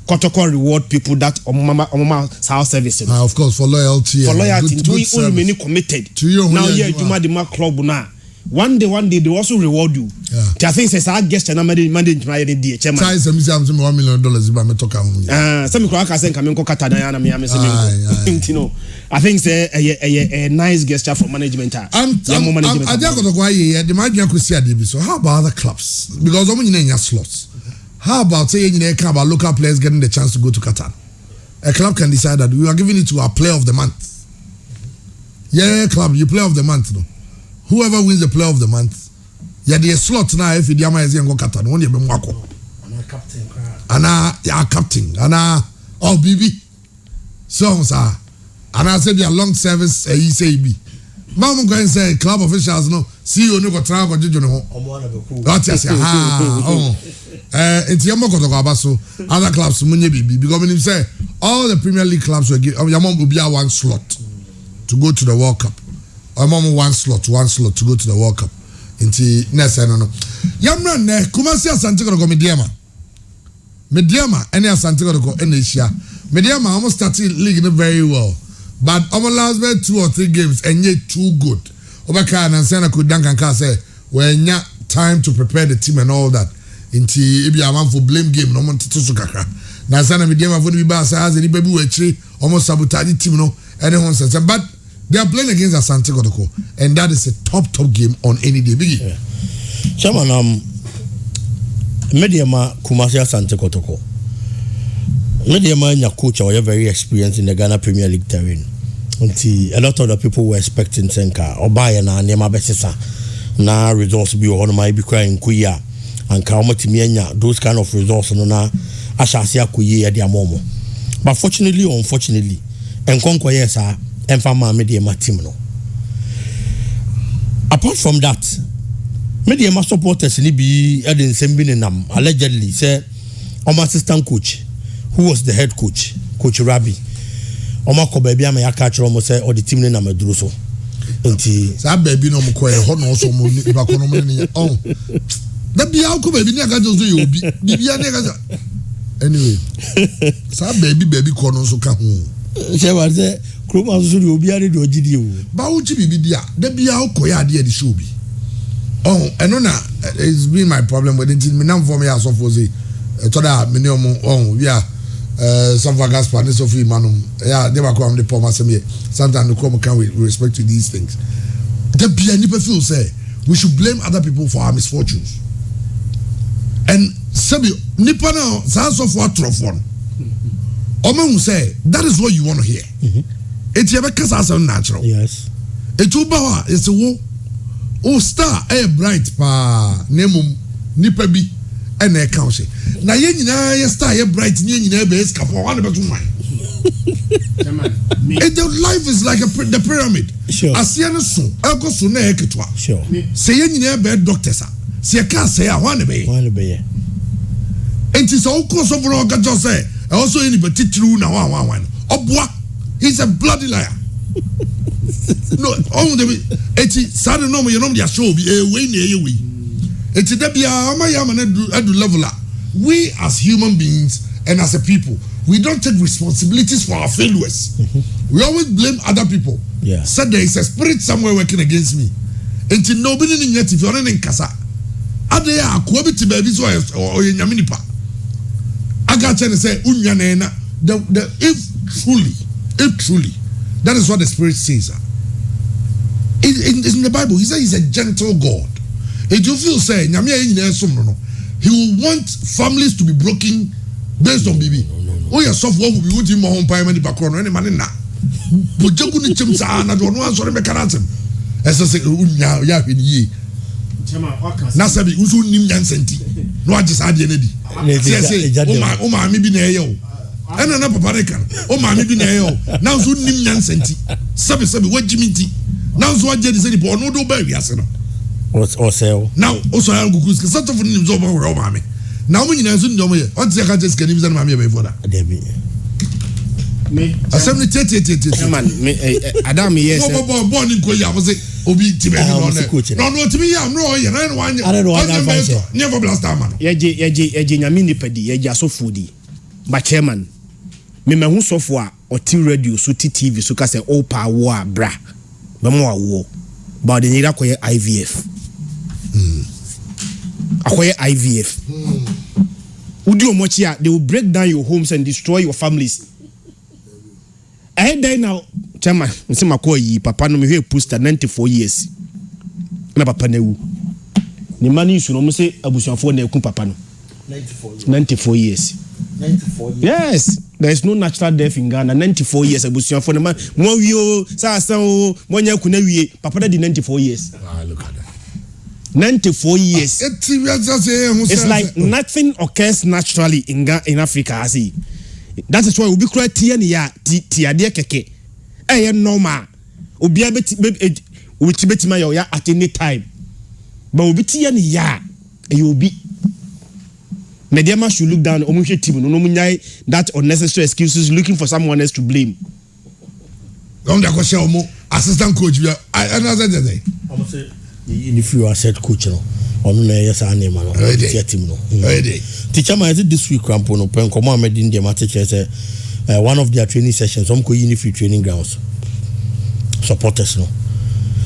Kotoko reward people that omama house service. Of course, for loyalty. For loyalty, doing only many committed. To you, now yeah, you might the club now. One day they also reward you. Yeah. I think says I guess and I'm managing my idea. Chairman. Size $1 million if I talk about. Some people are saying coming Katana and you know. I think it's a nice gesture from management. I just got to go here. The management could see a DB. So how about other clubs? Because I'm in your slots. How about saying you know about local players getting the chance to go to Qatar? A club can decide that we are giving it to our player of the month. Yeah, club, you player of the month, no. Whoever wins the player of the month, yeah, the slot now if the Yama is going to Qatar, one year be Mwako. And captain, and oh BB, so sir, and I said your long service, he say be. Mama go and say club officials no, CEO no go travel go jojo no. What you say? It's your moko to go abaso. Other clubs munye BB because when you say all the Premier League clubs will give your mom will be one slot to go to the World Cup. Or mom one slot to go to the World Cup. Inti next no. Yamra ne Kumasi Asante go Mediama. Mediama any Asante go in Asia. Mediama almost started league very well. But our last 2 or 3 games and yet too good. Obaka and Sena could Duncan say when ya time to prepare the team and all that. Inti ibi a man for blame game no man to kakra. Na Sena Mediama for the Basa as any baby we almost sabotage the team no anyone says but they are playing against Asante Kotoko, and that is a top game on any day. Biggie. Yeah. Chairman, Mediama Kumasi Asante Kotoko. Mediama your coach are very experienced in the Ghana Premier League terrain. Until a lot of the people were expecting Senka or Bayern and Nema Besesa. Now results be on my be crying Kuya and Kaumati those kind of results no na Ashasia Kuya at their momo. But fortunately or unfortunately, and Conquer sir. Mediama team no. Apart from that, Mediama supporters ni be Eden Sembinenam allegedly say assistant coach who was the head coach, Coach Rabi. Omako baby am catch almost say or the team name aduru so. Nti sa baby no mo koye ho no so mo ni ba kono mo ni oh. Da bia ko baby ni aka jo so ye obi. Bibia ni aka anyway. Sa baby kono so ka ho. Shewa say Kroma so the obiare do ogidi o. Ba uchi bibi dia, da bia ukoya ade show bi. Oh, eno na it's been my problem with it. Me nam for me as of say to da me omo oh we are some Gaspar so free manum. Yeah, they were come the poor masem here. Sometimes the come can with respect to these things. Da bia ni feel say we should blame other people for our misfortunes. And sabi nipa na sa so for atrofon. Omo who say that is what you want to hear. It's your because natural. Yes. It's ubawa. It's a wo. Oh star. Bright pa. Name nipa bi. And a council. Na ye nyina ye star ye bright. Ye nyina be escape. One about to mine. The life is like the pyramid. Sure. Asiana so. Elko so na eketwa. Sure. Say ye nyina be doctor sa. Se ka say a one be. One be. Enti so ko so for ka just say. Also anybody true na one. Obwa. He's a bloody liar. No, all the eti sare no you know the show be way near we. Eti da bia ama ya ma na do level. We as human beings and as a people, we don't take responsibilities for our failures. We always blame other people. Yeah. Said there is a spirit somewhere working against me. Enti nobody in yet if you're in kasa. Ade ya akwa bi ti baby so or nyame nipa. Aga chen say unya na the if truly, that is what the Spirit says. In the Bible, he says he's a gentle God. If you feel say, he will want families to be broken based on BB. Oh, your software will be with him on payment in the background. Any man in that. But you couldn't chim sa na do no answer mechanism. As I say, ya in ye. Nasabi, usu nim yansenti. No, I just had the energy. Oh, my, maybe near and another papareka. Oh, mammy, be now. Now, so nim yansenti. Sabi, what Jimmy T. Now, so I just said, no, do baby, as or sell. Now, also, I'll go to sort of names over our mammy. Now, when you know, what's the just getting his mammy before that? Me, assembly, man, Adam, yes, born in Koya was it. obi ti be Ah, no Mr. Coach, no no timi ya no ye na one I don't know why that function. never blast that man Yeje nyame nipadi yeje asofodi ba chairman me mahu sofo a oti radio so ti TV so ka say all power a bra be mo awo ba de nyira koye IVF akoye IVF udi omochi a they will break down your homes and destroy your families then now chairman nse makoyi papa no me hwe poster 94 years na papa na wu ni mani su no mo se abusuafo na ekun papa no 94 years. 94 years. Yes, there is no natural death in Ghana. 94 years abusuafo na man mo wi o sa o mo nya ku na wie papa na di 94 years. look at that 94 years. It's like nothing occurs naturally in Africa as he. That is why we be cry tia ni ya ti ade keke. Normal. Obi abeti betima ya at any time. But obi tia ni ya obi. Mediama should look down omuhwe team no munyai that unnecessary excuses looking for someone else to blame. Don't go share omo assistant coach we another day. I'm say if you are set coach no onu na yes anema no team no. Teacher man this week crampo no pen komo amedi ndem teacher say one of their training sessions some ko unify training grounds supporters no.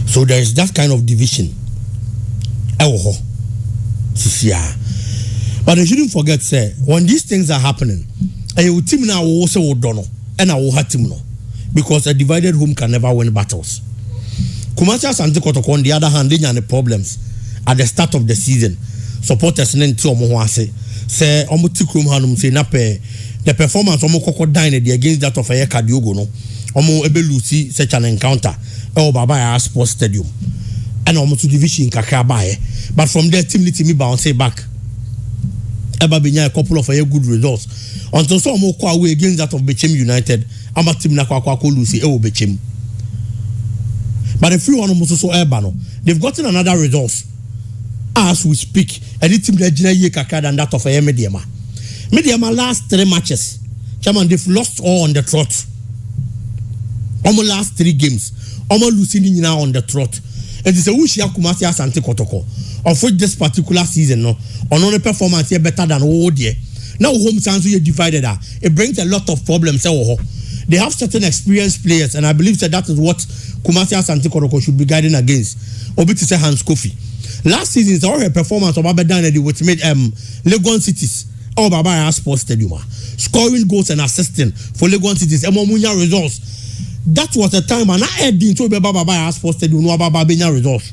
So there is that kind of division. But you shouldn't forget, say, when these things are happening, a team now will also don't know, and I will have team no, because a divided home can never win battles. Kumasi Asante Kotoko, on the other hand, they had problems at the start of the season. Supporters nene ti omo wase say omo tikrum hanum say na pe the performance omo koko dine against that of a Kadiogo no omo ebe lucy such an encounter e Baba ya Sports Stadium and omo to division kakra bae, but from there team bounce back. Eba benya a couple of good results until some more kwa away against that of Bechem United. Ama team na kwa Lucy ewo Bechem. But if you want to so Ebano, they've gotten another result as we speak. Any team that jina ye kaka than that of a Mediama. Mediama last 3 matches. Chairman, they've lost all on the trot. Almost last 3 games. Almost losing now on the trot. And it's a Ushia Kumasi Asante Kotoko. Of which this particular season, no, on only performance here better than old year. Now home sounds you divided. It brings a lot of problems. They have certain experienced players, and I believe that is what Kumasi Asante Kotoko should be guiding against. Obi to say Hans Kofi. Last season's all her performance of Abedan which made Legon Cities or Baba Sports Stadium scoring goals and assisting for Legon Cities. Munya results. That was a time and I had been told Baba Sports Stadium no Baba Benya results.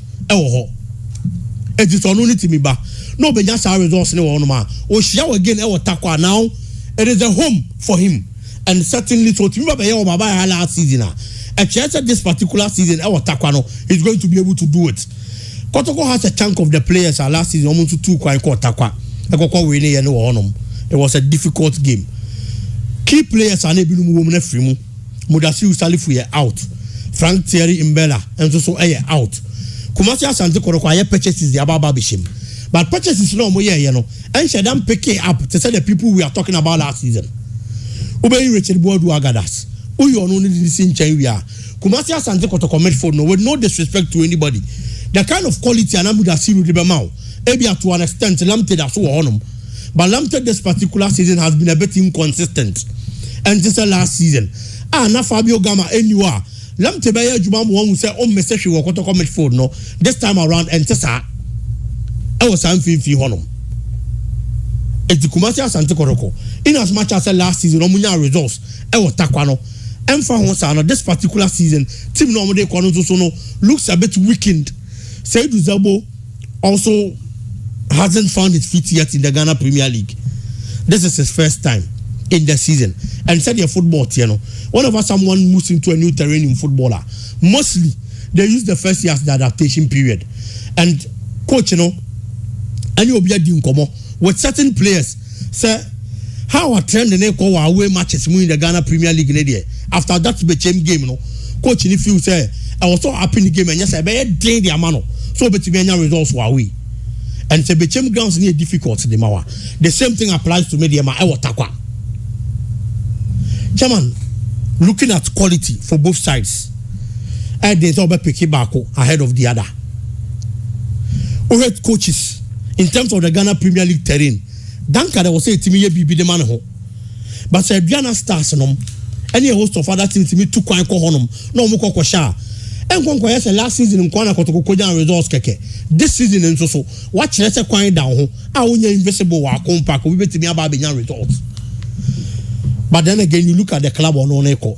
It is only to me ba no Benya results no one ma. O share again takwa now. It is a home for him. And certainly so to me Baba last season. A chance this particular season takwa no is going to be able to do it. Kotoko has a chunk of the players last season almost to 2 quite takwa. It was a difficult game. Key players are able to move free. Mudasiu Salifu out. Frank Thierry Mbella and so out. Kumasi Asante Kotoko purchases the Ababa Bishim. But purchases no more and Shadam pick it up to say the people we are talking about last season. Ubei Richard Boadu Agadas. Uyo only this in China. Kumasi Asante Kotoko Medford no with no disrespect to anybody. The kind of quality and Amudasiu Ribamau. Ebia to an extent Lamte that's on. But Lamte this particular season has been a bit inconsistent. And this is last season. Na Fabio Gama anywhere. Lamte Baya Jumam who say message we Kotoko Medford no. This time around and Tessa I was something fi honum. It's the Kumasi Asante Kotoko. In as much as last season Omunya results takwano. This particular season team no looks a bit weakened. Seydou Zabo also hasn't found his feet yet in the Ghana Premier League. This is his first time in the season. And said your football, whenever someone moves into a new terrain in footballer, mostly they use the first year as the adaptation period. And coach, and you'll be with certain players, say how a trend they call away matches in the Ghana Premier League in the after that became game, coach, if you say I was so happy in the game and yes, I better drain the amano. So but results were we. And the became grounds near difficult the mawa. The same thing applies to Mediama Takwa. Chairman, looking at quality for both sides. There's over picky bako ahead of the other. Head coaches in terms of the Ghana Premier League terrain. Danka was say to me be the man ho. But say Ghana Stars no any host of other teams to me 2 kwan ko honum no mo ko sha. Enkonko yes last season in Kwana Kotoko Kojan results keke. This season in so watch let's say kwan down ho. Onya invisible wa compact we betimi aba benya results. But then again you look at the club on Oneko.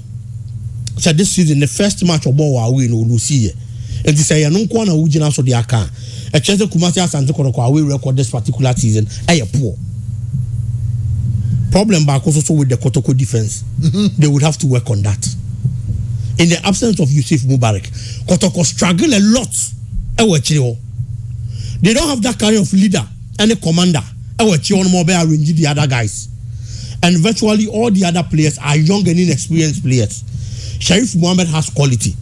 So this season the first match of ball away no Lucy. And this say no Kwana ujina so the aka. A chance Kumasi Asante Kotoko away record this particular season poor. Problem back also with the Kotoko defense. They would have to work on that. In the absence of Yusuf Mubarak, Kotoko struggle a lot. They don't have that kind of leader and a commander. Arrange the other guys. And virtually all the other players are young and inexperienced players. Sharif Mohammed has quality.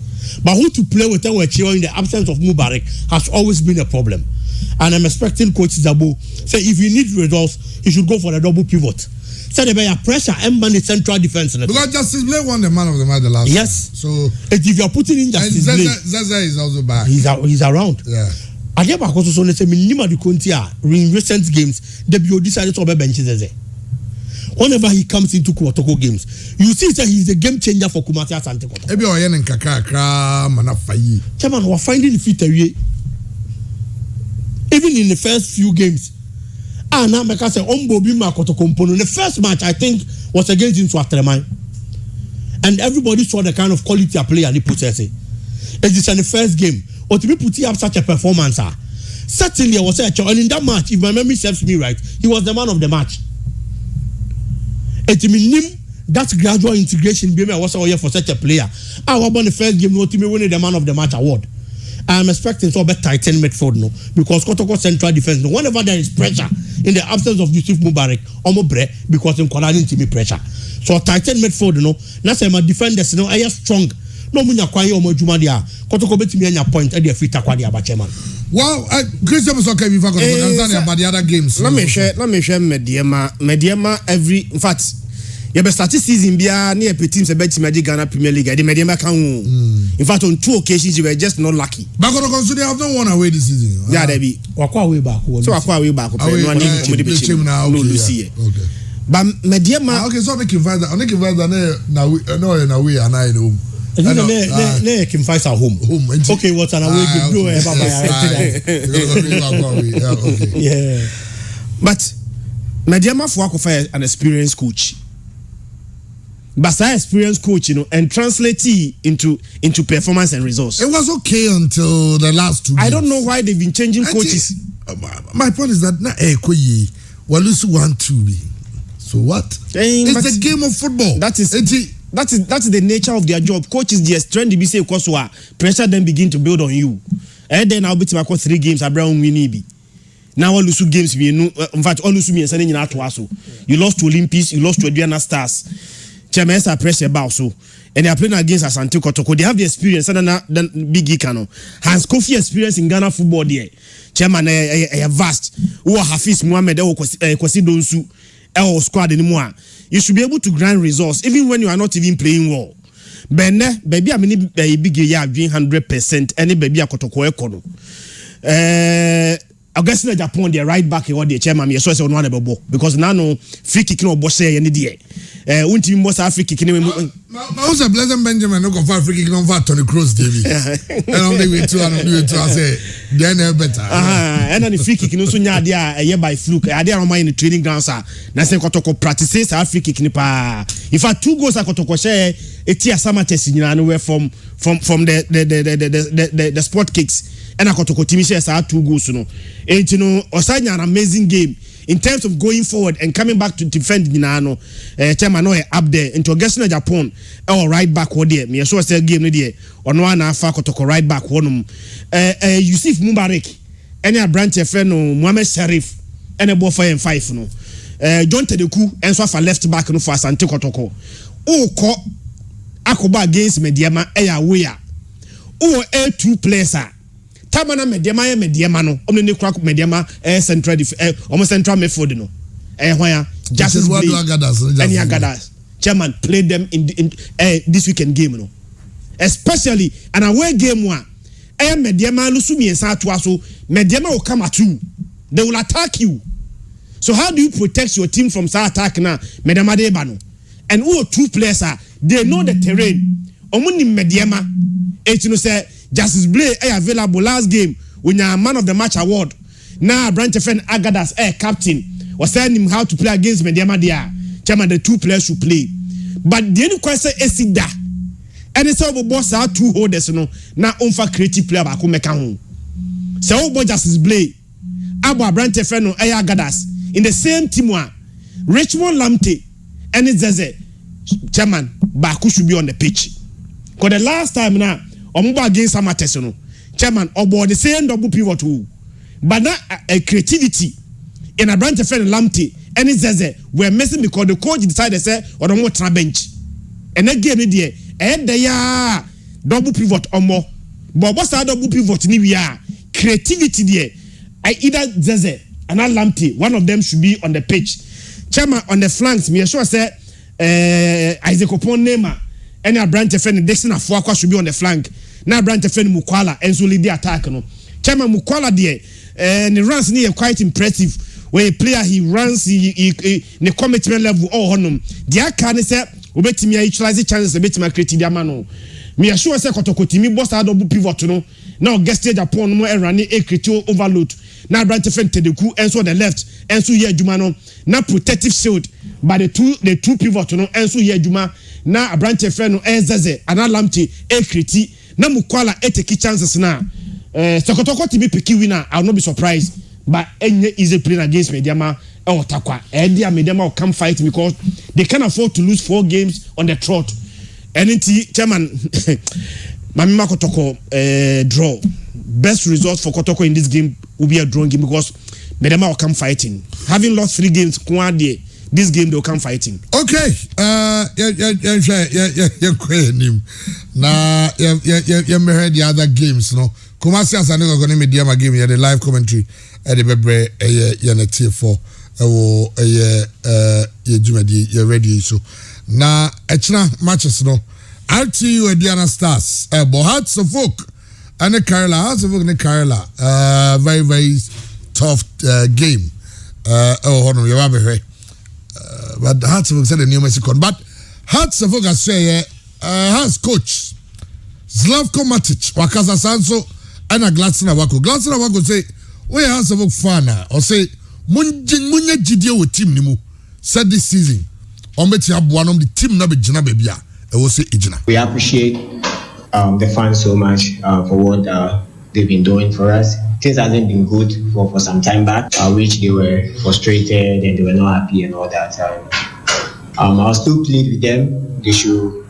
But who to play with in the absence of Mubarak has always been a problem. And I'm expecting Coach Zabo say if you need results, you should go for a double pivot. Say they bear pressure and man the central defense. Because Justice Blay won the man of the match the last time. So if you're putting in Justice Blay, Zaza is also back. He's around. Yeah. I get back also so they say minimum the Contia in recent games, the BO decided to be benches. Whenever he comes into Kotoko games, you see that he's a game changer for Kumasi Asante Kotoko. Ebi oyen nkakakra manafayi. Chairman, we're finding the fit away. Even in the first few games. Now I say Ombobima Kotoko Mpono. The first match I think was against Nswatremai. And everybody saw the kind of quality a player he put it is in the first game. Or to be putting up such a performance. Certainly I was and in that match, if my memory serves me right, he was the man of the match. It means that gradual integration be was here for such a player. I won the first game, no team winning the man of the match award. I'm expecting so better tighten midfield no because Kotoko central defense no whenever there is pressure in the absence of Yusuf Mubarak omobre because in Kwanani team pressure. So tighten midfield no na say my defenders no are strong. No munya kwaye omo djuma dia Kotoko betimi anya point e dey fit akwa dia chairman. Wow, Christian was okay before about the other games. Let me share Mediema every in fact you be start season bia near teams about Ghana Premier League. The Mediema can in fact on 2 occasions you were just not lucky. But they have not won away this season. Yeah, they be. Wakwa way back. So wakwa way back. No Lucy. Okay. But Mediema. Okay, so make him find that. I make him find that no in a way and I know. Ne can find our home. Okay, what's an away good? Yeah. But Mediema for an experienced coach. But I experienced coach, and translate it into performance and results. It was okay until the last 2 games. I don't know why they've been changing coaches. My point is that we're losing 1-2. So what? It's the game of football. That's the nature of their job. Coaches just trying to be say because pressure then begin to build on you. And then I'll be to 3 games around Winibi. Now all lose games in fact all lose me and sending out to us. You lost to Olympics, you lost to Adriana Stars. Chairman are pressure about so and they are playing against Asante Kotoko. They have the experience and then big Ikano. Hans Kofi experience in Ghana football there. Chairman a vast who Hafiz Mohammed Kwasi Donsu squad anymore. You should be able to grind results even when you are not even playing well. Baby, I mean, big year doing 100%. Any baby a Kotoko Ekono. I guess in Japan, they're right back in what the chairman is so one about because now no free kicking or boss any day. Won't you most free kicking? I was a Pleasant Benjamin, no confirm free kicking on Tony Kroos, David. And on the way to I say, they're better. And then the free kicking also near a year by fluke. I didn't mind the training grounds. Now say Kotoko practices our free kicking. In fact, 2 goals at Kotoko share a tier summer testing anywhere from the sport kicks. And I Kotoko team shares 2 goals. And Osanya an amazing game. In terms of going forward and coming back to defend Ginano, chairman up there into Augusta Japan or right back what there. Me sure say game there or no one afa Kotoko right back one. Yusuf Mubarak, any a branch friend no Mohamed Sharif, and a ball 4 and 5 no. John Tedeku and so for left back no for Asante Kotoko. Oh, ko akoba against Mediema where. Oh, 2 players are. Tamana Mediema no omni crack Mediema central almost central midfield no where Justice Blay and Agadas chairman played them in this weekend game no especially an away game one. Mediama Lusumi and Satuaso, Mediama will come at you. They will attack you. So how do you protect your team from that attack now? Mediama Debano. And who 2 players are, they know the terrain. Omuni Mediama, say Justice Blay available last game when you're a man of the match award. Now Brentford Agadas captain was telling him how to play against Mediama there. Chairman, the 2 players should play. But the only question is that. And it's all boss are 2 holders, no. Now unfa creative player back make home. So boy Justice Blay, Abba Brentford no Agadas in the same team one. Richmond Lamptey and it's Zeze. Chairman, Baku should be on the pitch. Because the last time now, Omuba against Amateso no. Chairman, Obo the same double pivot too. But now a creativity in a Brentford and Lamptey and it's Zeze were missing because the coach decided to say or the more bench. And that game there, and they are double pivot or more. But what's that double pivot ni we are? Creativity there. I either Zeze and Lamptey, one of them should be on the pitch. Chairman on the flanks, me sure say Isaac Opon Nema and a Brentford and Dixon Afuakwa should be on the flank. Now Brentford Mukwala and so lead the attack. No, Chairman Mukwala there and the runs near quite impressive. When a player he runs, he the commitment level all honum. The can say obetimi utilize chances obetimi create dia mano. Me assure say Kotoko timi boss double pivot no. Now get stage upon no run a create overload. Now Brentford Tedeku and so the left and so here Juma no. Now protective shield by the two pivot no and so here Juma. Now Brentford no Zeze and Lamptey a create. Now Mukwala take chances now. Kotoko timi picky winner. I'll not be surprised. But any easy playing against Mediama or Takwa. Edia Mediama will come fight because they can't afford to lose 4 games on the trot. NT Chairman Mamima Kotoko draw. Best result for Kotoko in this game will be a draw game because Mediama will come fighting. Having lost 3 games, this game they will come fighting. Okay. Now, you heard the other games, no. Kumasi as another going to be the game here, the live commentary at the Bebre Yanati for your radio so. Now, Echna matches no. RTU Ediana Stars, Hearts of Folk and the Kerala, Hearts of Folk and the Kerala. Very, very tough game. Hold on, you have but Hearts of Folk said the new Mexican. But Hearts of Folk, I say, has coach Slavko Matic, Wakaza Sanso. And a Gladsona Wako say, we have some fana or say, Munya Gidio with team Nimu said this season. On bet you have one of the team Nabe Janabebia. I will say Ijana. We appreciate the fans so much for what they've been doing for us. Things hasn't been good for some time back, which they were frustrated and they were not happy and all that. I'll still plead with them. They should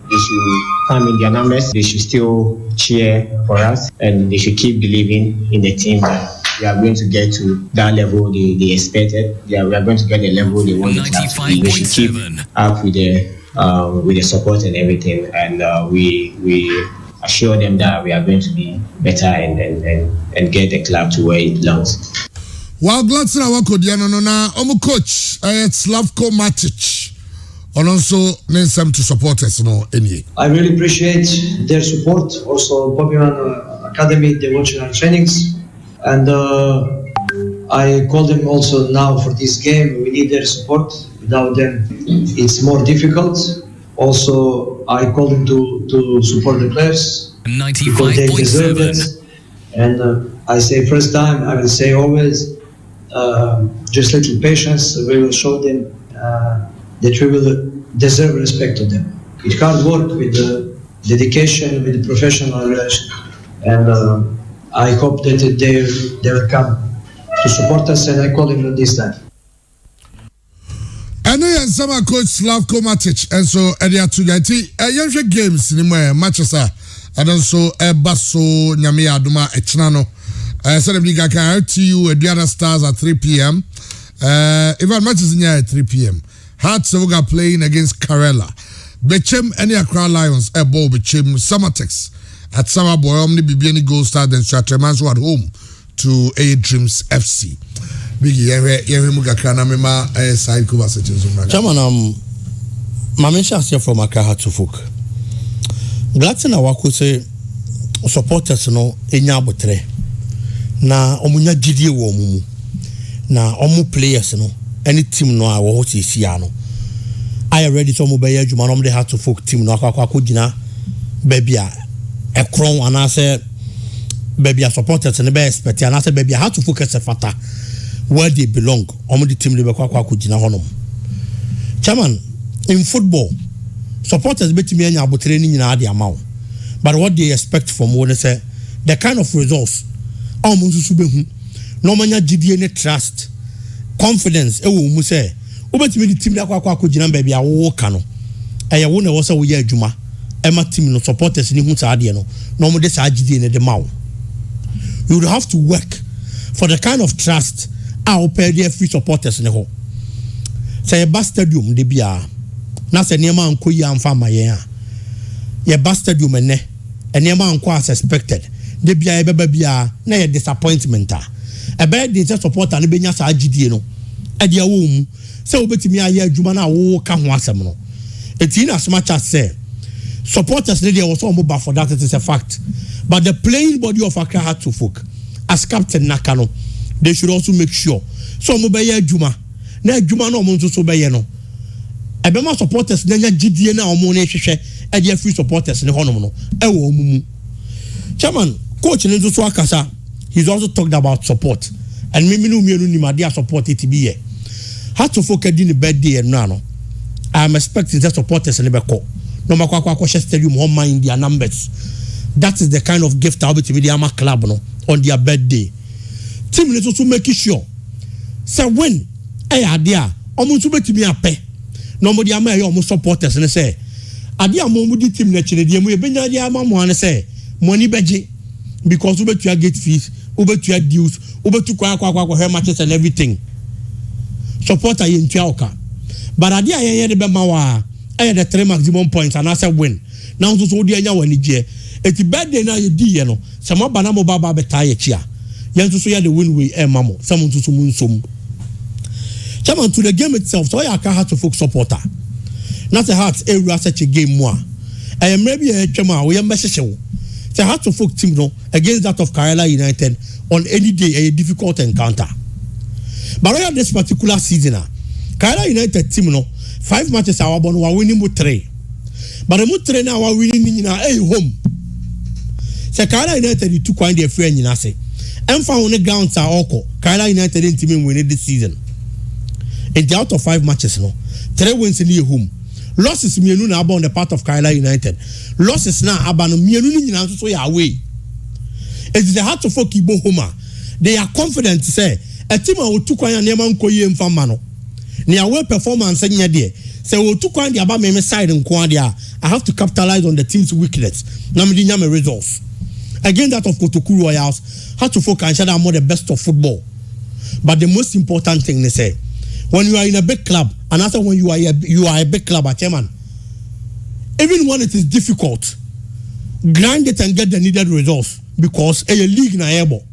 come in their numbers. They should still cheer for us and they should keep believing in the team that we are going to get to that level they expected. We are going to get the level they wanted to be. They should keep up with the support and everything, and we assure them that we are going to be better and get the club to where it belongs. While Gladsona Wako Diano na omu coach Slavko Matic. And also need some to support us, any. I really appreciate their support. Also, Popiman Academy, they watching our trainings, and I call them also now for this game. We need their support. Without them, it's more difficult. Also, I call them to support the players because they deserve it. And I say first time, I will say always, just little patience. We will show them. That we will deserve respect to them. It's hard work with the dedication, with the professional relation, and I hope that they will come to support us, and I call him this time. I know you're some coach Slavko Matic, and so they are two games in the matches and also Basso Nyame Aduma Echnano. Said the Liga can RTU Ediana Stars at 3 p.m. Even matches in here at 3 p.m. Hearts of Folk playing against Kerala. Bechem any Accra Lions a ball Bechem Summertex at Summer Boy Omni Bibiani Gold Star then Chatremazo at home to A Dreams FC. Biggie Yere Mugakana Mema side Kuba Chairman Mamisha here from Accra Hearts of Folk. Gladson awako say supporters no enya abotre na omunya gidie wo omumu na omu players no any team no a wo ho sisia no I ready to omu be adwuma no they had to folk team no akwa gina baby a ekron anase baby a supporters no be expect anase baby had to focus fata where they belong omu the team le be kwa gina honom. Chairman, in football supporters betimi anya abotre ni nyina ade amawo. But what they expect from one say the kind of results almost behu no manya gidie ne trust confidence e wo mu say obetimi di team da kwa gina ba bia wo ka no eye wo na wo say wo ya adwuma e ma team no supporters ni hu sa ade no mo de sa gidie ne de mawo. You would have to work for the kind of trust our pay free supporters ne ho say a stadium de bia na se niema ankoyi amfa mayen a ye ba stadium ene niema anko as expected de bia e beba bia na ye disappointment a e be de supporter ne benya sa agidie no e de awo mu se obetimi aye adwuma na wo ka ho asem no eti na so much as say supporters ne dey also move for that, it is a fact, but the playing body of Accra had to folk as captain Nakano they should also make sure so mo be ye adwuma na adwuma na omo so be ye no ebema supporters na nya gidie na omo na hwehwe e dey free supporters ne honom no e wo omumu. Chairman coach ne so akasa he's also talked about support and me no ni ma dey support it be here had to focus in the birthday and no I am expecting the supporters ne be call no makwa stadium home mind their numbers. That is the kind of gift I'll be to the Ama club no on their birthday. Team is also making sure say when there almost to be a pay nobody am almost supporters and say adia momudi team na chine die mu e benya dia mamo an say money beje because we betu get fees we betu dues we betu kwa matches and everything supporter ye ntua oka but adia ye de be ma wa the 3 maximum points and I say win now so dia nya wani je eti birthday na ye di ye no se mo bana mo baba beta ye chia yen so ya the win we e mamo some so mun som. Chairman, to the game itself, so I can have to folk supporter. Not a heart area such a game more. And maybe a chairman we are message. So have to folk team no against that of Kerala United on any day a difficult encounter. But right this particular season, Kerala United team no 5 matches our born were winning with 3. But the 3 now are winning in home. So Kerala United took one their friend in Ase. And found the grounds are all Kerala United didn't team win this season. In the out of 5 matches, no 3 wins in your home. Losses mienu na on the part of Kerala United. Losses na abano mienu ni nyina so ya away. It is the heart of Ibo Homa. They are confident to say a team will took one and Yaman Koye and Famano. Near well performance and yet say we took one the about me side and Quadia. I have to capitalize on the team's weakness. Namidiname results. Again, that of Kotoko Royals had to focus and share more the best of football. But the most important thing they say, when you are in a big club, and after when you are a big club, chairman, even when it is difficult, grind it and get the needed results because a league na able.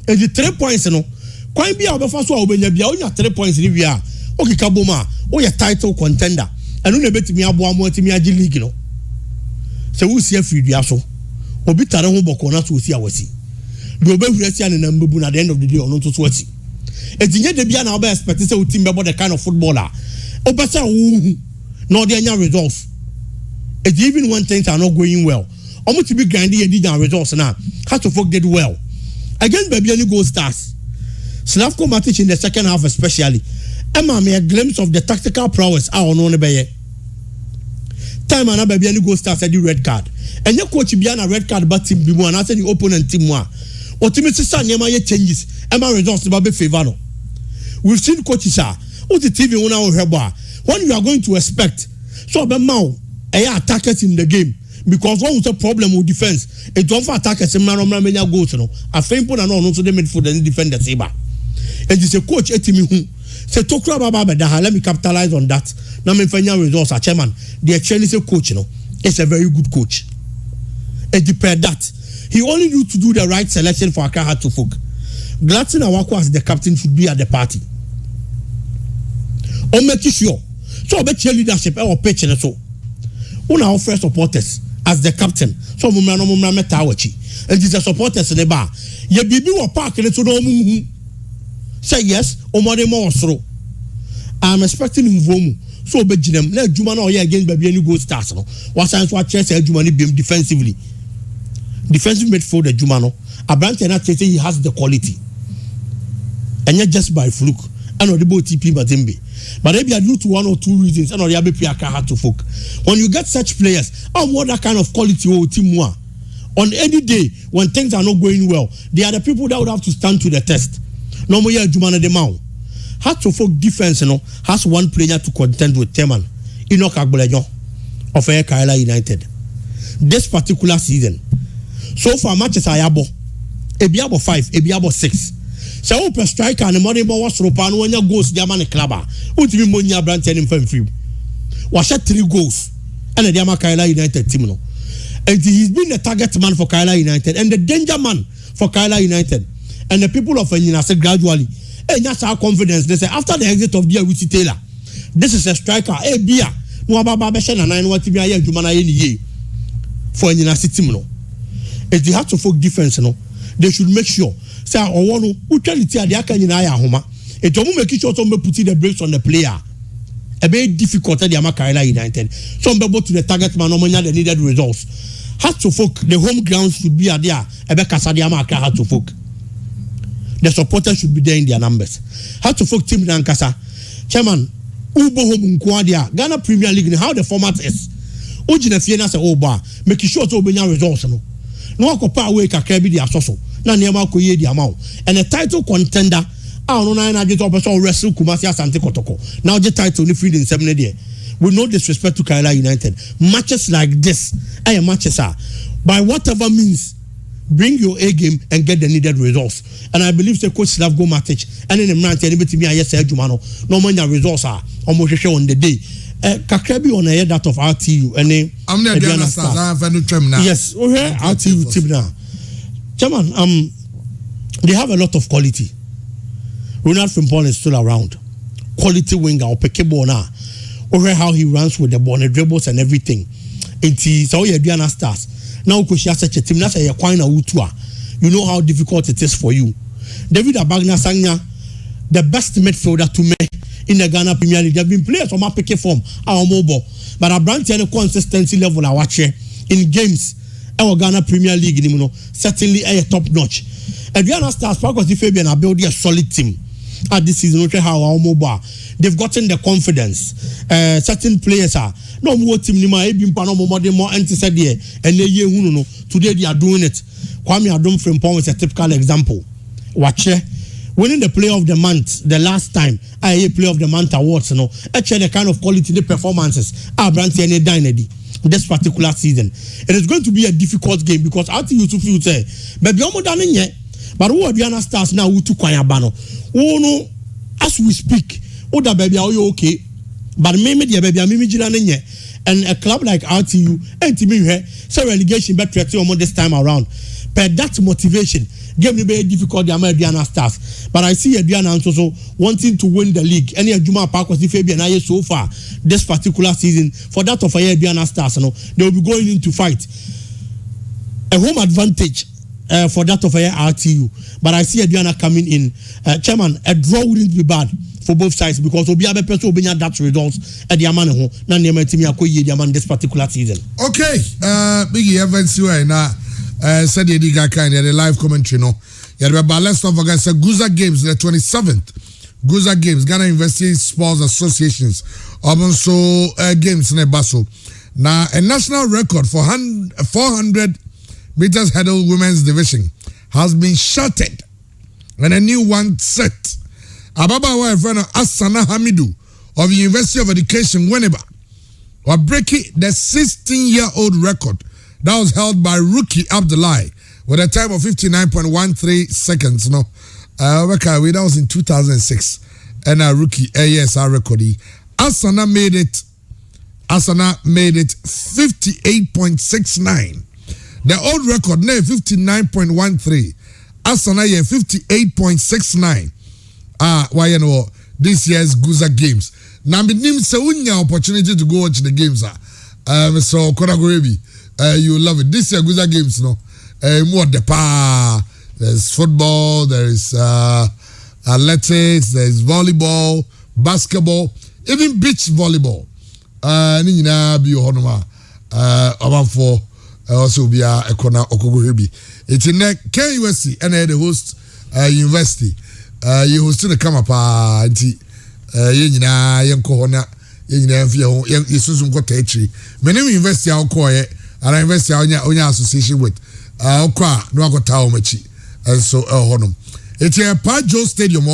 And the 3 points, you know, quite be our first one when you have 3 points in the okay, Kaboma, or your title contender, and only bet me a more to me a league, you know. So we see a free diaso, or be Taran Bokona to see our see. The Obezian and Mbuna at the end of the day or not to sweaty. It's yet the Biana Obe expected to team about the kind of footballer. Obasa no the results. It's even when things are not going well. Almost to be grinding and did our results now. How to folk did well. Against Babiani Gold Stars. Slavko Matic in the second half especially. Emma me a glimpse of the tactical prowess I on one by time and Babiani Gold Stars said the red card. And your coach Biana red card but team Bimu and after the opponent team one. Ultimately, changes. Emma results to be favor. We've seen coaches who the TV one hour when you are going to expect so the now attackers in the game because one was a problem with defense. It don't for attackers and many goals. I think put an on to the midfield and defend the saber. And it's a coach at me who say Tokra Baba let me capitalize on that. Now me final results are chairman. The Chinese coach, is a very good coach. It depends that. He only need to do the right selection for Accra to folk. Gladson Awako as the captain should be at the party. Or make sure. So bet your leadership or pitch and so. Una our first supporters. as the captain. So mumra no mumra meta wachi. And the supporters in the bar. Ye bibi wa park and so no muhu. Say yes, omade mo osro. I'm expecting him vomu. So bejinem na adwuma na oye against baby any goal stars no. What science what chess adwuma ni bim defensively. Defensive midfield adwuma no. Abrante na say he has the quality. And not just by fluke. And or the both TP Mazembe. But maybe I due to 1 or 2 reasons and or the ABP hard to folk. When you get such players, how more that kind of quality or team more. On any day when things are not going well, they are the people that would have to stand to the test. No more Jumana de Mao. Hard to folk defense, has one player to contend with Teman. Enoch Agbolejo of Air Kaila United. This particular season. So far matches are Yabo. Ebiabo 5, Ebiabo 6. So open striker and the money was Ropano when you goes the man club. Ultimate Monia Branton in free. Was 3 goals and the Yama Kaila United team. And he's been the target man for Kaila United and the danger man for Kaila United. And the people of Enina said gradually, hey, that's our confidence. They say after the exit of Witty Taylor, this is a striker. Hey, Bia, no Baba Beshan and I know what to be a Jumana ye for Enina City. If they have to folk defense, they should make sure. Say, or one who tell it here, they can in Homa. It don't make sure to put the brakes on the player. A very difficult at the Amakaila United. Some people to the target man, no the needed results. Has to folk, the home ground should be there. Ebeka Sadiamaka had to folk. The supporters should be there in their numbers. Has to folk team Nankasa. Chairman, Ubo home Nkwadia, Ghana Premier League, how the format is. Ujina Fiena say, oh, bar, make sure to obey your results. No, occupy away Kakebi the Asoso. Na niema ko ye di amount and a title contender no na get person wrestle Kumasi Asante Kotoko now the title ni free in 7 there with no disrespect to Kaila United matches like this matches are by whatever means bring your A game and get the needed results and I believe the coach have go match and in the man tell me to me yes adwuma no man results are almost on the day Kakebi on a that of RTU and I'm not the understand I have no term now yes okay RTU team now. Chairman, they have a lot of quality. Ronald Frimpong is still around. Quality winger, or Pekebo now. Or how he runs with the ball, the dribbles and everything. It's all your Diana stars. Now, because she has such a team, that's a Quina Utua. You know how difficult it is for you. David Abagna Sanya, the best midfielder to me in the Ghana Premier League. There have been players from Apeke form, our mobile, but a branch and a consistency level I watch in games. Our Ghana Premier League, certainly a top notch. And Ghana Stars, because if Fabian are building a solid team at this season, how our mobile, they've gotten the confidence. Certain players are no more team, more anti-said and today they are doing it. Kwame Adom Frimpong is a typical example. Watch winning the Player of the Month the last time, Player of the Month awards, actually the kind of quality the performances are Branty and Dynedy. This particular season, it is going to be a difficult game because I think you feel say, but beyond done yet. But who are Diana Stars now? Who took Kwayabano? Oh no, as we speak, oh that baby, are you okay? But maybe the baby, I'm imaging and a club like RTU, and to me, so relegation better this time around. But that motivation gave me very difficult. The American Stars, but I see Adriana also wanting to win the league. Any Juma Park was the Fabian I so far this particular season for that of Adriana Stars. They will be going into fight a home advantage for that of RTU. But I see Adriana coming in. Chairman, a draw wouldn't be bad for both sides because we'll be able to be that results at the Amano. None of this particular season. Okay, Biggie Evans, you are now. Said the Diga kind the live commentary no. Let's not forget the Guza Games the 27th. Guza Games Ghana University Sports Associations. Also games in Basso. Now a national record for 400 meters hurdle women's division has been shattered and a new one set. Ababa wa friend Asana Hamidu of the University of Education Winneba were breaking the 16-year-old record that was held by rookie Abdullahi with a time of 59.13 seconds. No, that was in 2006. And a rookie, yes, our record. Asana made it 58.69. The old record, now 59.13. Asana, 58.69. Why you know this year's Guza Games. Now, me name say we opportunity to go watch the games. So Koragorebi. You love it. This year Guza games, no. More the pa. There's football. There is athletics. There is volleyball, basketball, even beach volleyball. Ni nyina bi honoma. Amanfo also be a corner okogohebi. It's in KUSC and the host university. You hosting the come up anti ye nyina ye nko hona ye nyina mfie ho ye susum ko tachi. Many university a okoye and university onya association with okwa no akota o machi. And so honum. It's a Pajo Stadium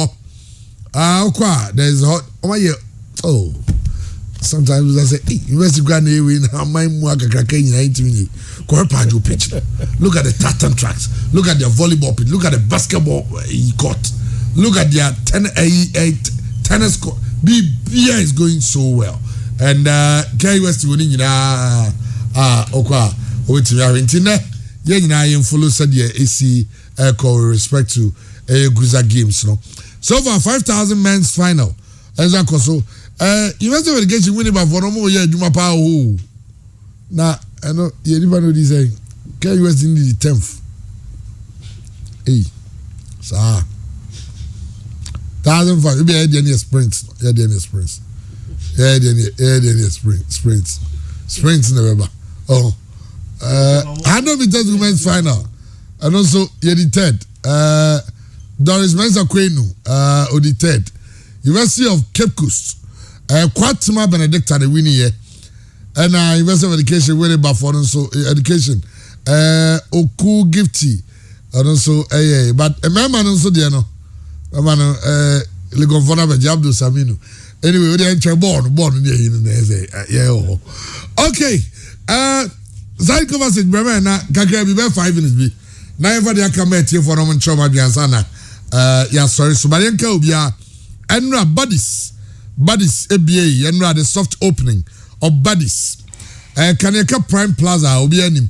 okwa there's hot oh sometimes I say, hey, University Grand win my muaka Kenya Pajo pitch. Look at the tartan tracks, look at their volleyball pitch, look at the basketball court, look at their tennis court. BBA is going so well. And KUST winning okwa Owetina Yen follow said AC with respect to Guza games. No? So far 5,000 men's final. As I so University of Education winning by for no more year Juma Power. Now I know you never know this saying KUST in the 10th. Hey, sir. 1,005. You be any sprints. Yeah, any sprints. Yeah, any sprints in November. Oh, I know it does women's final, and also yeah the third. Doris Mensa Kwenu, or the third. University of Cape Coast. Kwatima Benedicta the winning year, and University of Education winning by for so education. Oku Gifty, and also but a man also there no. Legon Fona Abdul Saminu. Anyway, we didn't born yeah. Okay. Side conversation, brother. Na kakra be 5 minutes be. Na ever dey come here for no choma biansana. Yeah, sorry. So Marianka obia enra buddies ABA enra the soft opening of buddies. Kaneka Prime Plaza obia nim.